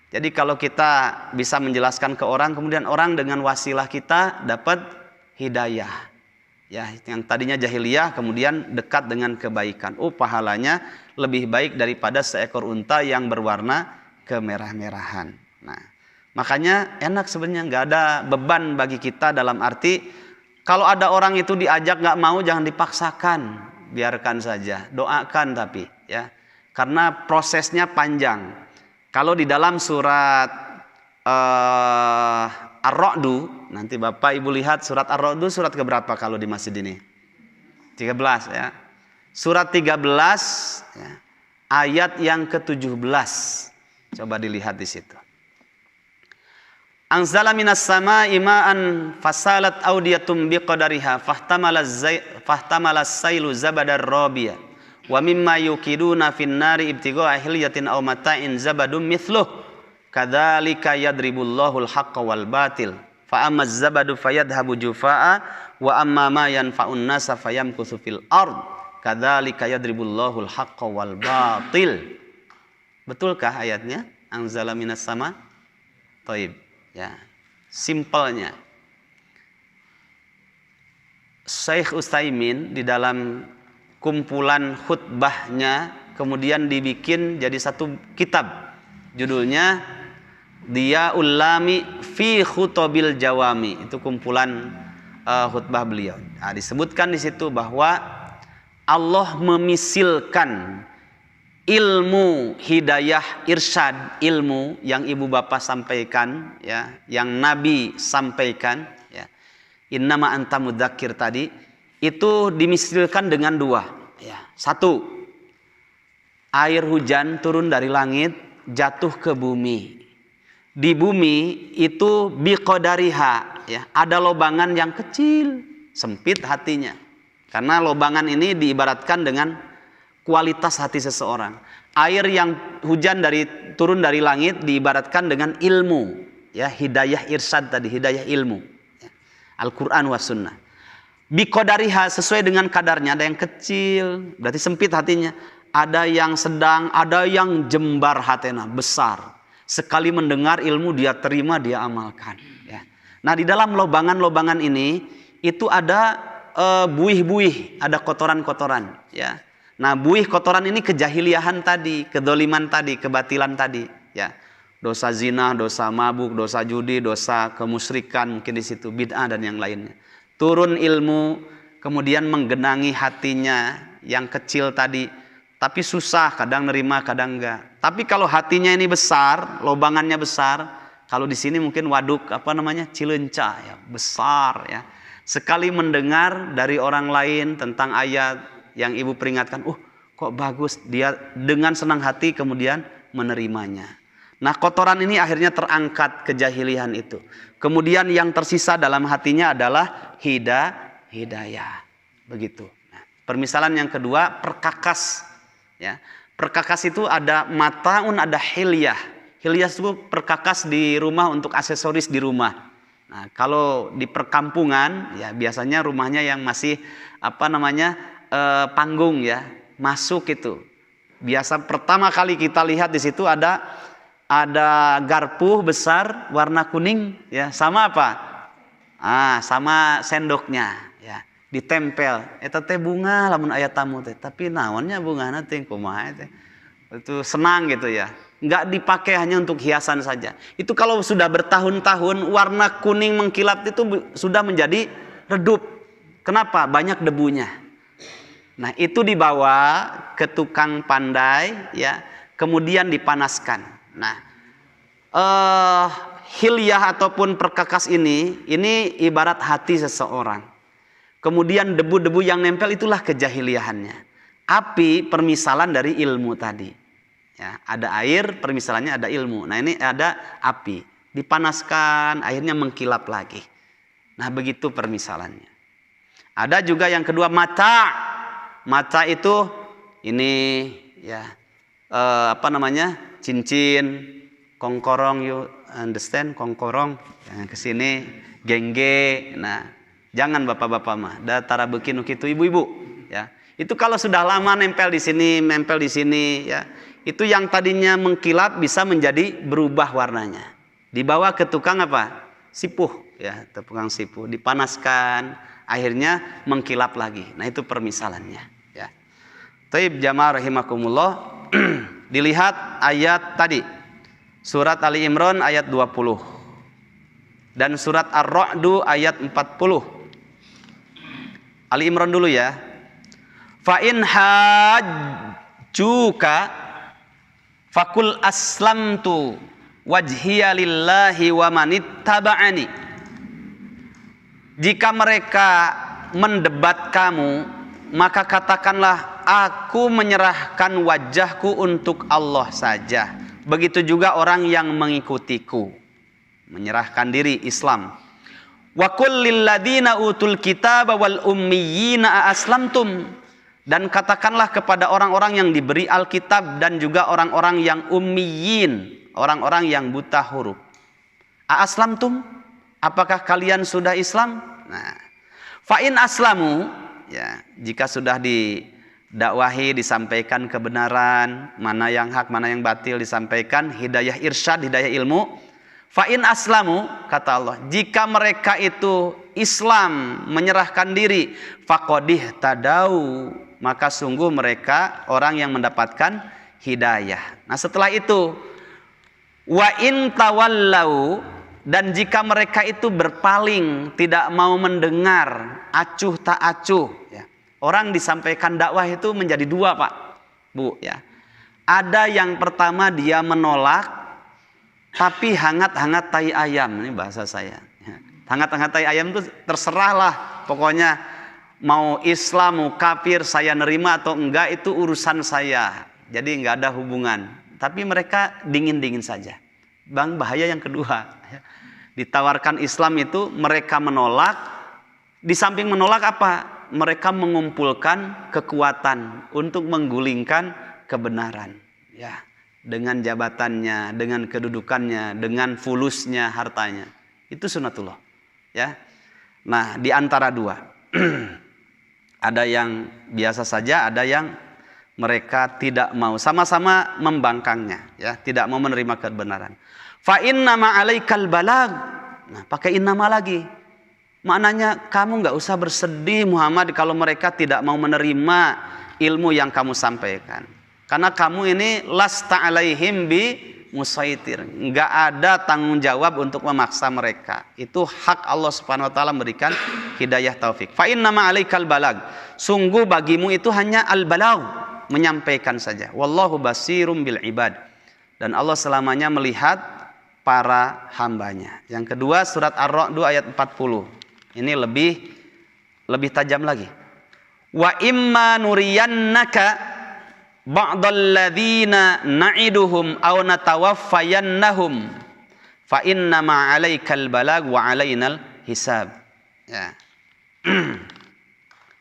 [SPEAKER 1] Jadi kalau kita bisa menjelaskan ke orang, kemudian orang dengan wasilah kita dapat hidayah, ya, yang tadinya jahiliyah kemudian dekat dengan kebaikan. Pahalanya lebih baik daripada seekor unta yang berwarna kemerah-merahan. Nah, makanya enak sebenarnya, nggak ada beban bagi kita, dalam arti kalau ada orang itu diajak nggak mau, jangan dipaksakan. biarkan saja, doakan tapi ya. Karena prosesnya panjang. Kalau di dalam surat Ar-Ra'du, nanti Bapak Ibu lihat surat Ar-Ra'du surat keberapa kalau di masjid ini? 13 ya. Surat 13 ya, ayat yang ke-17. Coba dilihat di situ. Anzala minas sama'i ma'an fasalat awdiyatum biqadariha fahtamalas sailu zabadar rabiya wa mimma yukiduna fin nari ibtigha'a hilyatin aw mata'in zabadum mithluh kadzalika yadribullahu al-haqqa wal batil fa amma az-zabadu fayadhhabu jufaa'a wa amma ma yanfa'un nasa fayamkuthu fil ard kadzalika yadribullahu al-haqqa wal batil. Betulkah ayatnya? Anzala minas sama? Thaib. Ya, simpelnya Syekh Utsaimin di dalam kumpulan khutbahnya kemudian dibikin jadi satu kitab, judulnya Diyaul Lami fi Khutobil Jawami. Itu kumpulan khutbah beliau. Nah, disebutkan di situ bahwa Allah memisilkan ilmu hidayah irsyad, ilmu yang ibu bapak sampaikan ya, yang Nabi sampaikan ya, innama anta mudzakir tadi, itu dimisilkan dengan dua ya. Satu, air hujan turun dari langit jatuh ke bumi. Di bumi itu biqadariha ya, ada lobangan yang kecil, sempit hatinya. Karena lobangan ini diibaratkan dengan kualitas hati seseorang. Air yang hujan turun dari langit diibaratkan dengan ilmu, ya, hidayah irsyad tadi, hidayah ilmu. Ya. Al-Qur'an was sunnah. Biqadariha, sesuai dengan kadarnya, ada yang kecil, berarti sempit hatinya. Ada yang sedang, ada yang jembar hatinya, besar. Sekali mendengar ilmu dia terima, dia amalkan, ya. Nah, di dalam lobangan-lobangan ini itu ada buih-buih, ada kotoran-kotoran, ya. Nah, buih kotoran ini kejahiliahan tadi, kedoliman tadi, kebatilan tadi, ya. Dosa zina, dosa mabuk, dosa judi, dosa kemusyrikan, mungkin di situ bid'ah dan yang lainnya. Turun ilmu, kemudian menggenangi hatinya yang kecil tadi, tapi susah, kadang nerima, kadang enggak. Tapi kalau hatinya ini besar, lobangannya besar, kalau di sini mungkin waduk Cileunca ya, besar ya. Sekali mendengar dari orang lain tentang ayat yang ibu peringatkan, kok bagus, dia dengan senang hati kemudian menerimanya. Nah, kotoran ini akhirnya terangkat kejahilian itu. Kemudian yang tersisa dalam hatinya adalah hidayah. Begitu. Nah, permisalan yang kedua, perkakas. Ya, perkakas itu ada mataun, ada hilyah. Hilyah itu perkakas di rumah untuk aksesoris di rumah. Nah, kalau di perkampungan, ya biasanya rumahnya yang masih panggung ya, masuk itu. Biasa pertama kali kita lihat di situ ada garpu besar warna kuning ya, sama apa? Sama sendoknya ya, ditempel. Eta teh bunga lamun aya tamu teh, tapi naonnya bungana teh kumaha teh. Itu senang gitu ya. Enggak dipakai hanya untuk hiasan saja. Itu kalau sudah bertahun-tahun warna kuning mengkilap itu sudah menjadi redup. Kenapa? Banyak debunya. Nah, itu dibawa ke tukang pandai ya, kemudian dipanaskan. Nah, hilyah ataupun perkakas ini ibarat hati seseorang. Kemudian debu-debu yang nempel itulah kejahiliahannya. Api permisalan dari ilmu tadi. Ya, ada air, permisalannya ada ilmu. Nah, ini ada api, dipanaskan, akhirnya mengkilap lagi. Nah, begitu permisalannya. Ada juga yang kedua, mata. Mata itu ini ya cincin, kongkorong, you understand, kongkorong yang kesini gengge. Nah, jangan bapak-bapak mah, datara beuki nu kitu ibu-ibu ya. Itu kalau sudah lama nempel di sini ya, itu yang tadinya mengkilap bisa menjadi berubah warnanya. Dibawa ke tukang sipuh ya, tukang sipuh, dipanaskan, akhirnya mengkilap lagi. Nah, itu permisalannya ya. Taib jamaah rahimakumullah. Dilihat ayat tadi, surat Ali Imran ayat 20 dan surat Ar-Ra'du ayat 40. Ali Imran dulu ya. Fa in hajjuka fakul aslamtu wajhiya lillahi wa manittaba'ani. Jika mereka mendebat kamu, maka katakanlah aku menyerahkan wajahku untuk Allah saja. Begitu juga orang yang mengikutiku, menyerahkan diri Islam. Wa qul lil ladina utul kitaba wal ummiyina aslamtum. Dan katakanlah kepada orang-orang yang diberi Alkitab dan juga orang-orang yang ummiyin, orang-orang yang buta huruf. Aslamtum? Apakah kalian sudah Islam? Nah, fa in aslamu, ya, jika sudah didakwahi, disampaikan kebenaran, mana yang hak, mana yang batil, disampaikan hidayah irsyad, hidayah ilmu. Fa in aslamu, kata Allah, jika mereka itu Islam, menyerahkan diri, faqadih tadau, maka sungguh mereka orang yang mendapatkan hidayah. Nah, setelah itu, wa in tawallau, dan jika mereka itu berpaling, tidak mau mendengar, acuh tak acuh, ya. Orang disampaikan dakwah itu menjadi dua, Pak, Bu, ya. Ada yang pertama dia menolak, tapi hangat-hangat tai ayam, ini bahasa saya. Hangat-hangat tai ayam itu terserahlah, pokoknya mau Islam, mau kafir, saya nerima atau enggak itu urusan saya. Jadi enggak ada hubungan. Tapi mereka dingin-dingin saja. Bang, bahaya yang kedua. Ditawarkan Islam itu mereka menolak. Di samping menolak apa? Mereka mengumpulkan kekuatan untuk menggulingkan kebenaran. Ya, dengan jabatannya, dengan kedudukannya, dengan fulusnya, hartanya. Itu sunatullah. Ya. Nah, di antara dua. Ada yang biasa saja, ada yang mereka tidak mau, sama-sama membangkangnya, ya, tidak mau menerima kebenaran. Fa innama 'alaikal balag. Nah, pakai innama lagi. Maknanya kamu enggak usah bersedih Muhammad kalau mereka tidak mau menerima ilmu yang kamu sampaikan. Karena kamu ini lasta 'alaihim bi musaitir. Enggak ada tanggung jawab untuk memaksa mereka. Itu hak Allah Subhanahu wa taala memberikan hidayah taufik. Fa innama 'alaikal balag. Sungguh bagimu itu hanya al-balag, menyampaikan saja. Wallahu basirum bil ibad. Dan Allah selamanya melihat para hambanya. Yang kedua surat Ar-Ra'd ayat 40. Ini lebih tajam lagi. Wa imma nuriyannaka ba'dal ladzina na'iduhum aw natawaffayannahum fa innama 'alaikal balag wa 'alainal hisab. Ya.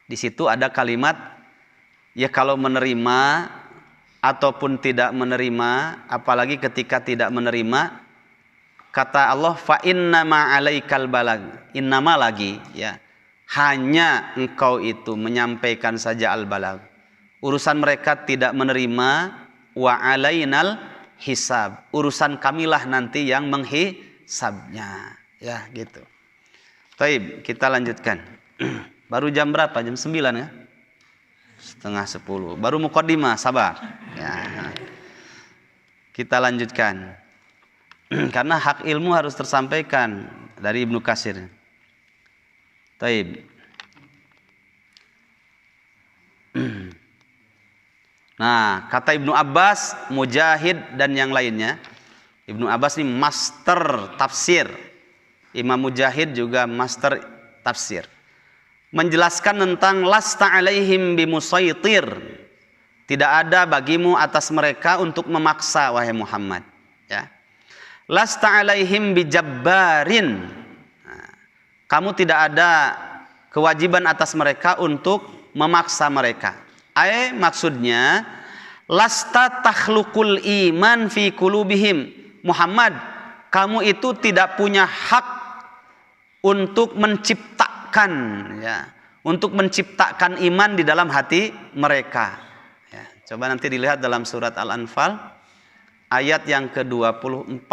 [SPEAKER 1] Di situ ada kalimat, ya, kalau menerima ataupun tidak menerima, apalagi ketika tidak menerima, kata Allah fa innama 'alaikal balag. Innama lagi, ya. Hanya engkau itu menyampaikan saja al-balag. Urusan mereka tidak menerima, wa 'alainal hisab. Urusan kamilah nanti yang menghisabnya. Ya, gitu. Baik, kita lanjutkan. Baru jam berapa? Jam 9 ya? Setengah 10. Baru muqaddimah, sabar. Ya. Kita lanjutkan. Karena hak ilmu harus tersampaikan dari Ibnu Katsir. Baik. Nah, kata Ibnu Abbas, Mujahid dan yang lainnya. Ibnu Abbas ini master tafsir. Imam Mujahid juga master tafsir. Menjelaskan tentang lasta alaihim bimusaitir. Tidak ada bagimu atas mereka untuk memaksa, wahai Muhammad. Ya. Lasta alaihim bijabbarin. Nah, kamu tidak ada kewajiban atas mereka untuk memaksa mereka. Maksudnya lasta takhluqul iman fi qulubihim. Muhammad, kamu itu tidak punya hak untuk menciptakan, ya, untuk menciptakan iman di dalam hati mereka. Ya, coba nanti dilihat dalam surat Al-Anfal ayat yang ke-24.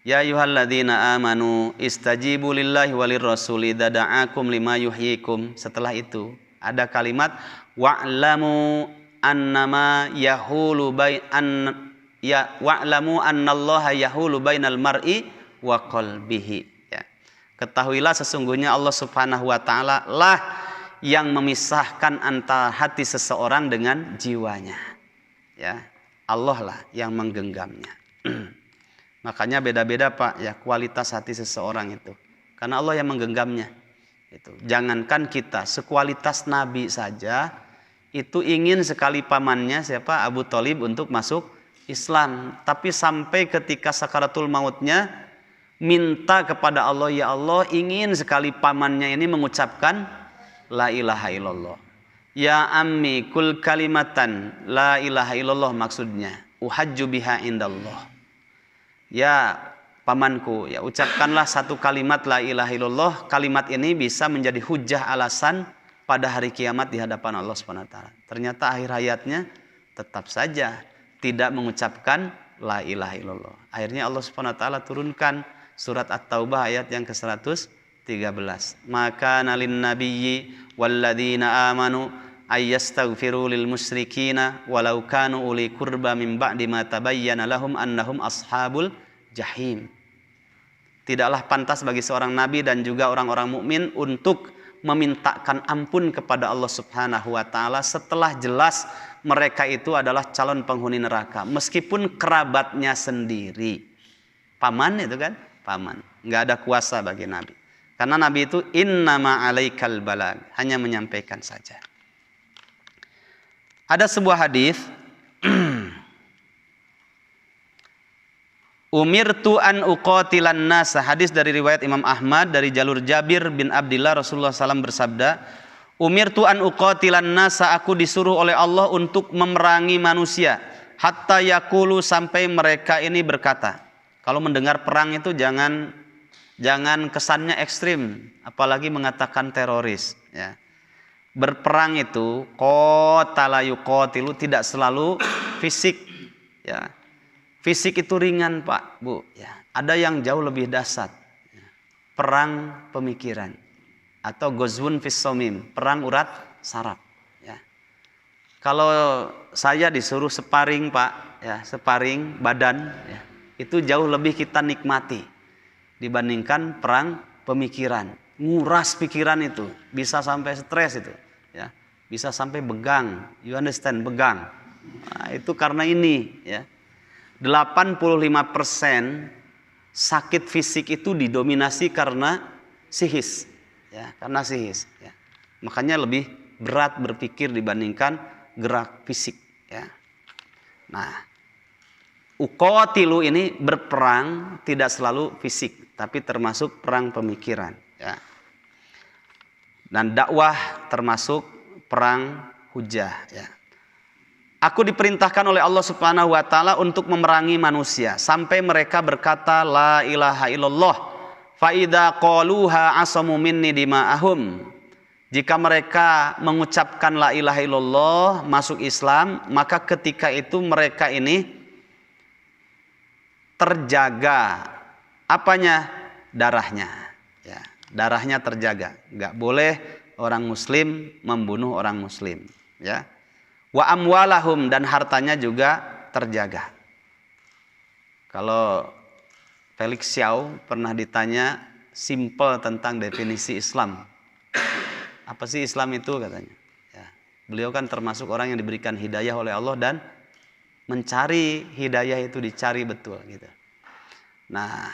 [SPEAKER 1] Ya ayyuhalladzina amanu istajibu lillahi walir rasuli idza da'akum lima yuhyikum. Setelah itu ada kalimat wa'lamu annama yahulu wa'lamu annallaha yahulu bainal mar'i wa qalbihi. Ya. Ketahuilah sesungguhnya Allah Subhanahu wa taala lah yang memisahkan antara hati seseorang dengan jiwanya. Ya, Allah lah yang menggenggamnya. Makanya beda-beda Pak ya kualitas hati seseorang itu. Karena Allah yang menggenggamnya. Itu. Jangankan kita, sekualitas Nabi saja itu ingin sekali pamannya siapa Abu Thalib untuk masuk Islam. Tapi sampai ketika sakaratul mautnya minta kepada Allah, ya Allah ingin sekali pamannya ini mengucapkan la ilaha illallah. Ya ammi kul kalimatan la ilaha illallah, maksudnya uhajju biha indallah. Ya pamanku, ya ucapkanlah satu kalimat la ilaha illallah. Kalimat ini bisa menjadi hujah alasan pada hari kiamat di hadapan Allah SWT. Ternyata akhir hayatnya tetap saja tidak mengucapkan la ilaha illallah. Akhirnya Allah SWT turunkan surat At-Taubah ayat yang ke-113. Maka nalin nabiyyi walladzina amanu ayyastaghfiru lil musyrikina walau kanu uli qurba min ba'di ma tabayyana lahum annahum ashabul jahim. Tidaklah pantas bagi seorang nabi dan juga orang-orang mukmin untuk memintakan ampun kepada Allah Subhanahu wa taala setelah jelas mereka itu adalah calon penghuni neraka, meskipun kerabatnya sendiri. Paman itu kan, paman. Enggak ada kuasa bagi nabi. Karena nabi itu innama alaikal balag, hanya menyampaikan saja. Ada sebuah hadis Umirtu an uqatilan nasa, hadis dari riwayat Imam Ahmad dari jalur Jabir bin Abdillah, Rasulullah SAW bersabda, Umirtu an uqatilan nasa, aku disuruh oleh Allah untuk memerangi manusia, hatta yakulu, sampai mereka ini berkata. Kalau mendengar perang itu jangan kesannya ekstrim, apalagi mengatakan teroris. Ya. Berperang itu qatala yuqatilu, tidak selalu fisik. Ya. Fisik itu ringan Pak, Bu. Ya. Ada yang jauh lebih dahsyat. Ya. Perang pemikiran atau ghazwun fis shamim, perang urat saraf. Ya. Kalau saya disuruh sparring Pak, ya, sparring badan, ya, itu jauh lebih kita nikmati dibandingkan perang pemikiran. Nguras pikiran itu, bisa sampai stres itu, ya. Bisa sampai begang, you understand, begang. Nah, itu karena ini, ya. 85% sakit fisik itu didominasi karena sihis, ya, karena sihis. Ya. Makanya lebih berat berpikir dibandingkan gerak fisik. Ya. Nah, uqatilu ini berperang tidak selalu fisik, tapi termasuk perang pemikiran. Ya. Dan dakwah termasuk perang hujah. Ya. Aku diperintahkan oleh Allah Subhanahu wa taala untuk memerangi manusia sampai mereka berkata la ilaha illallah fa idza qaluha asamu minni dima'ahum. Jika mereka mengucapkan la ilaha illallah, masuk Islam, maka ketika itu mereka ini terjaga apanya? Darahnya. Ya, darahnya terjaga. Enggak boleh orang muslim membunuh orang muslim, ya. Wa amwalahum, dan hartanya juga terjaga. Kalau Felix Xiao pernah ditanya simple tentang definisi Islam. Apa sih Islam itu katanya? Ya, beliau kan termasuk orang yang diberikan hidayah oleh Allah dan mencari hidayah itu dicari betul gitu. Nah,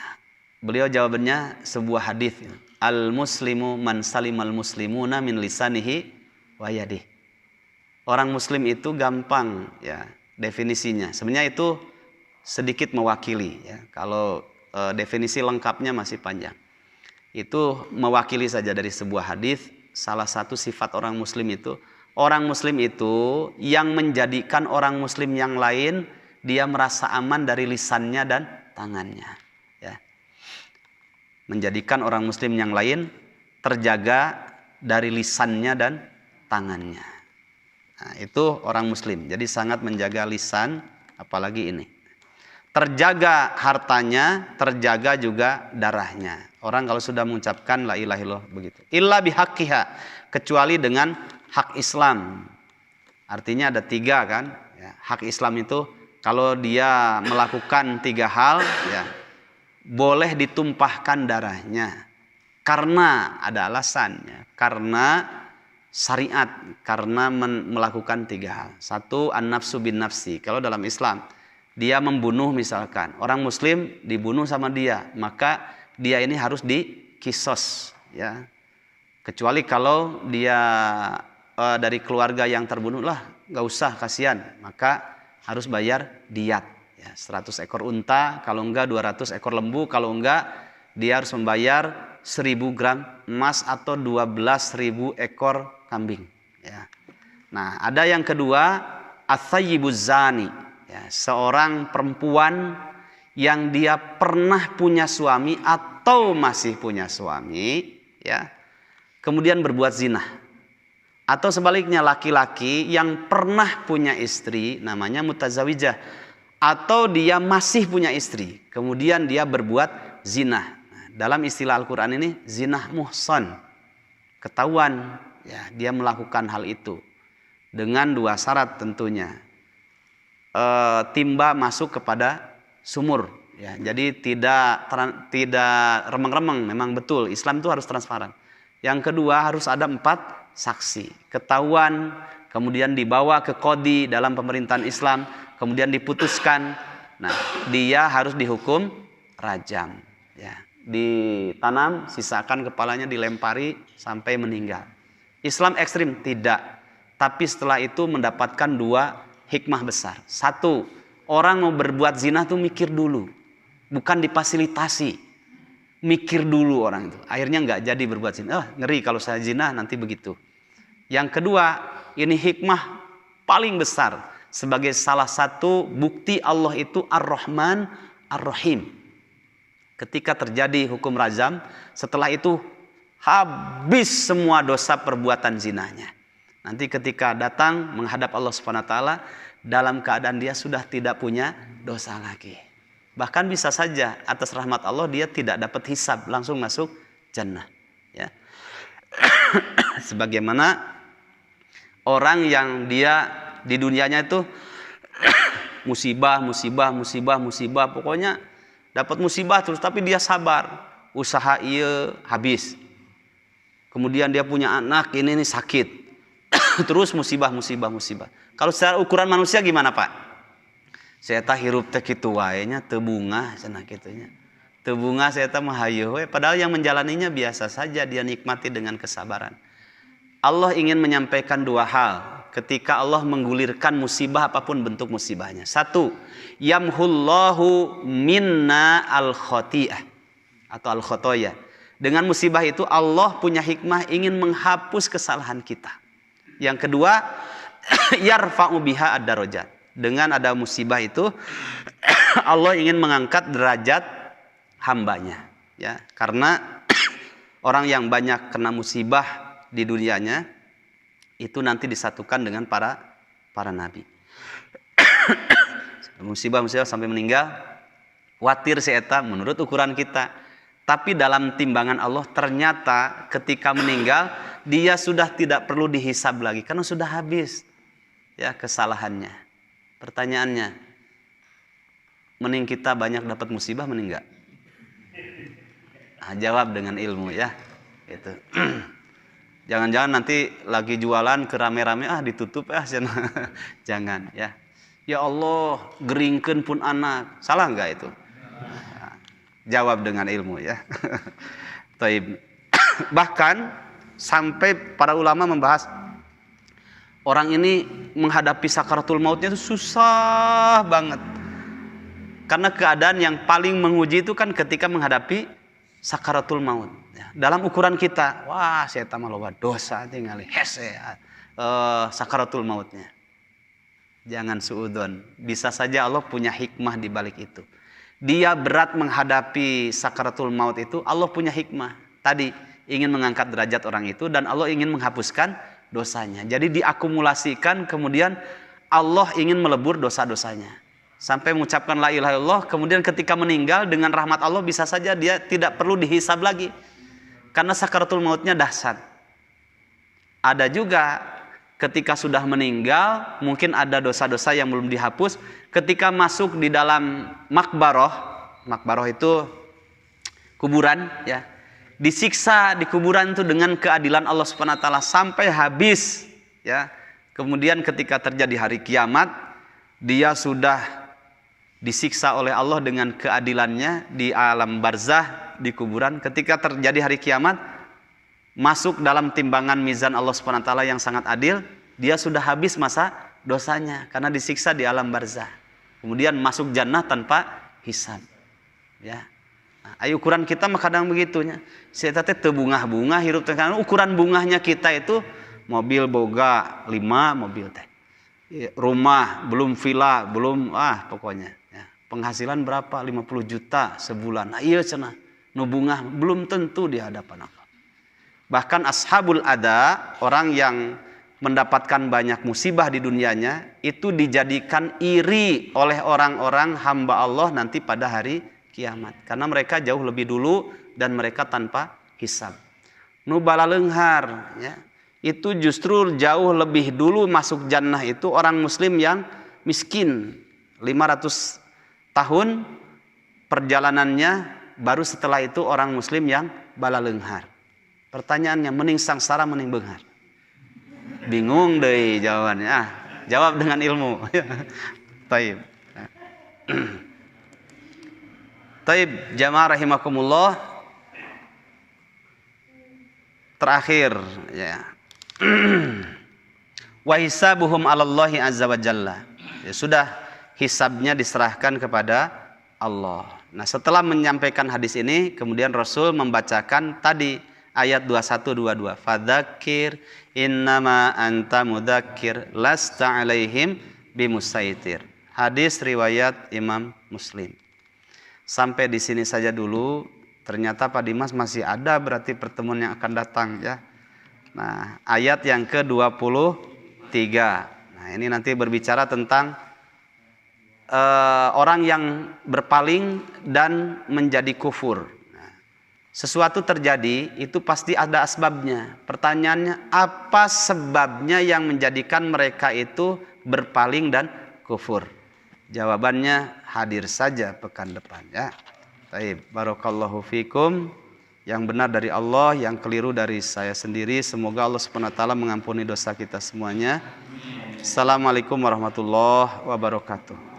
[SPEAKER 1] beliau jawabannya sebuah hadis. Al muslimu man salimal muslimuna min lisanihi wa yadihi. Orang muslim itu gampang ya definisinya. Sebenarnya itu sedikit mewakili ya. Kalau definisi lengkapnya masih panjang. Itu mewakili saja dari sebuah hadis. Salah satu sifat orang muslim itu yang menjadikan orang muslim yang lain dia merasa aman dari lisannya dan tangannya. Ya. Menjadikan orang muslim yang lain terjaga dari lisannya dan tangannya. Nah, itu orang muslim. Jadi sangat menjaga lisan, apalagi ini. Terjaga hartanya, terjaga juga darahnya. Orang kalau sudah mengucapkan la ilaha illallah begitu. Illa bihaqqiha, kecuali dengan hak Islam. Artinya ada 3 kan? Ya, hak Islam itu kalau dia melakukan 3 hal, ya, boleh ditumpahkan darahnya. Karena ada alasannya. Karena syariat karena melakukan 3 hal. 1, an-nafsu bin nafsi. Kalau dalam Islam dia membunuh, misalkan orang muslim dibunuh sama dia, maka dia ini harus dikisos, ya. Kecuali kalau dia dari keluarga yang terbunuh, lah nggak usah, kasihan, maka harus bayar diat, ya, 100 ekor unta, kalau enggak 200 ekor lembu, kalau enggak dia harus membayar 1000 gram emas atau 12.000 ekor kambing, ya. Nah, ada yang kedua, ats-tsayyibuz zani, ya, seorang perempuan yang dia pernah punya suami atau masih punya suami, ya, kemudian berbuat zina. Atau sebaliknya, laki-laki yang pernah punya istri, namanya mutazawijah, atau dia masih punya istri, kemudian dia berbuat zina. Nah, dalam istilah Al-Quran ini zina muhsan, ketahuan, ya, dia melakukan hal itu dengan 2 syarat tentunya. Timba masuk kepada sumur, ya, jadi tidak remeng-remeng, memang betul Islam itu harus transparan. Yang kedua, harus ada 4 saksi, ketahuan, kemudian dibawa ke qadhi dalam pemerintahan Islam, kemudian diputuskan. Nah, dia harus dihukum rajam, ya, ditanam, sisakan kepalanya, dilempari sampai meninggal. Islam ekstrim tidak, tapi setelah itu mendapatkan 2 hikmah besar. 1, orang mau berbuat zina tuh mikir dulu, bukan difasilitasi. Mikir dulu orang itu, akhirnya nggak jadi berbuat zina. Ngeri kalau saya zina nanti begitu. Yang kedua, ini hikmah paling besar sebagai salah satu bukti Allah itu Ar-Rahman Ar-Rahim. Ketika terjadi hukum rajam, setelah itu habis semua dosa perbuatan zinanya. Nanti ketika datang menghadap Allah Subhanahu wa taala, dalam keadaan dia sudah tidak punya dosa lagi. Bahkan bisa saja atas rahmat Allah dia tidak dapat hisab, langsung masuk jannah, ya. Sebagaimana orang yang dia di dunianya itu musibah, pokoknya dapat musibah terus, tapi dia sabar, usaha iya habis. Kemudian dia punya anak, ini sakit, terus musibah. Kalau secara ukuran manusia gimana, Pak? Saya tak hirup teh kitu wae nya teu bunga cenah kitu nya. Teu bunga saya tak mah hayu we, padahal yang menjalaninya biasa saja, dia nikmati dengan kesabaran. Allah ingin menyampaikan 2 hal ketika Allah menggulirkan musibah apapun bentuk musibahnya. 1, yamhullahu minna al-khati'ah atau al-khotoya. Dengan musibah itu Allah punya hikmah ingin menghapus kesalahan kita. Yang kedua, yarfa'u biha ad-darajat. Dengan ada musibah itu Allah ingin mengangkat derajat hambanya, ya, karena orang yang banyak kena musibah di dunianya itu nanti disatukan dengan para nabi. musibah sampai meninggal, khawatir si eta menurut ukuran kita, tapi dalam timbangan Allah ternyata ketika meninggal dia sudah tidak perlu dihisab lagi karena sudah habis, ya, kesalahannya. Pertanyaannya, mending kita banyak dapat musibah, mending enggak? Jawab dengan ilmu, ya. Gitu. Jangan-jangan nanti lagi jualan ke rame-rame, ditutup jangan, ya. Ya Allah, geringkeun pun anak. Salah enggak itu? Jawab dengan ilmu, ya. Taib. Bahkan sampai para ulama membahas orang ini menghadapi sakaratul mautnya itu susah banget. Karena keadaan yang paling menguji itu kan ketika menghadapi sakaratul maut. Dalam ukuran kita, wah saya mah loba dosa tinggal hese sakaratul mautnya. Jangan suudzon. Bisa saja Allah punya hikmah di balik itu. Dia berat menghadapi sakaratul maut itu, Allah punya hikmah. Tadi ingin mengangkat derajat orang itu dan Allah ingin menghapuskan dosanya. Jadi diakumulasikan, kemudian Allah ingin melebur dosa-dosanya. Sampai mengucapkan la ilaha illallah, kemudian ketika meninggal dengan rahmat Allah bisa saja dia tidak perlu dihisab lagi. Karena sakaratul mautnya dahsyat. Ada juga ketika sudah meninggal, mungkin ada dosa-dosa yang belum dihapus. Ketika masuk di dalam makbaroh itu kuburan, ya. disiksa di kuburan itu dengan keadilan Allah Subhanahu wa taala sampai habis, ya. Kemudian ketika terjadi hari kiamat, dia sudah disiksa oleh Allah dengan keadilannya di alam barzah, di kuburan. Ketika terjadi hari kiamat, masuk dalam timbangan mizan Allah Subhanahu wa taala yang sangat adil, dia sudah habis masa dosanya karena disiksa di alam barzah. Kemudian masuk jannah tanpa hisab. Ya. Nah, ayo ukuran kita mah kadang begitunya. Saya teh teu bunga-bunga hirup teh kan ukuran bungahnya kita itu mobil boga 5 mobil teh. Rumah belum villa, belum pokoknya ya. Penghasilan berapa? 50 juta sebulan. Nah, iya cenah. Nu bungah belum tentu di hadapan Allah. Bahkan ashabul ada, orang yang mendapatkan banyak musibah di dunianya, itu dijadikan iri oleh orang-orang hamba Allah nanti pada hari kiamat. Karena mereka jauh lebih dulu dan mereka tanpa hisab. Nu balaleunghar, ya, itu justru jauh lebih dulu masuk jannah itu orang muslim yang miskin. 500 tahun perjalanannya, baru setelah itu orang muslim yang balaleunghar. Pertanyaannya, mending sangsara mending beunghar? Bingung deh jawabannya. Jawab dengan ilmu. Taib. Taib, jamaah rahimakumullah. Terakhir, ya. Wa hisabuhum 'alallahi azza wa jalla. Ya, sudah hisabnya diserahkan kepada Allah. Nah, setelah menyampaikan hadis ini, kemudian Rasul membacakan tadi ayat 21-22. Fadzakir innama anta mudzakir lasta alaihim bimusaitir. Hadis riwayat Imam Muslim. Sampai di sini saja dulu. Ternyata Pak Dimas masih ada berarti pertemuan yang akan datang, ya. Nah, ayat yang ke-23. Nah, ini nanti berbicara tentang orang yang berpaling dan menjadi kufur. Sesuatu terjadi itu pasti ada asbabnya. Pertanyaannya, apa sebabnya yang menjadikan mereka itu berpaling dan kufur? Jawabannya hadir saja pekan depan, ya. Baik, barakallahu fikum. Yang benar dari Allah, yang keliru dari saya sendiri. Semoga Allah Subhanahu wa taala mengampuni dosa kita semuanya. Assalamualaikum warahmatullahi wabarakatuh.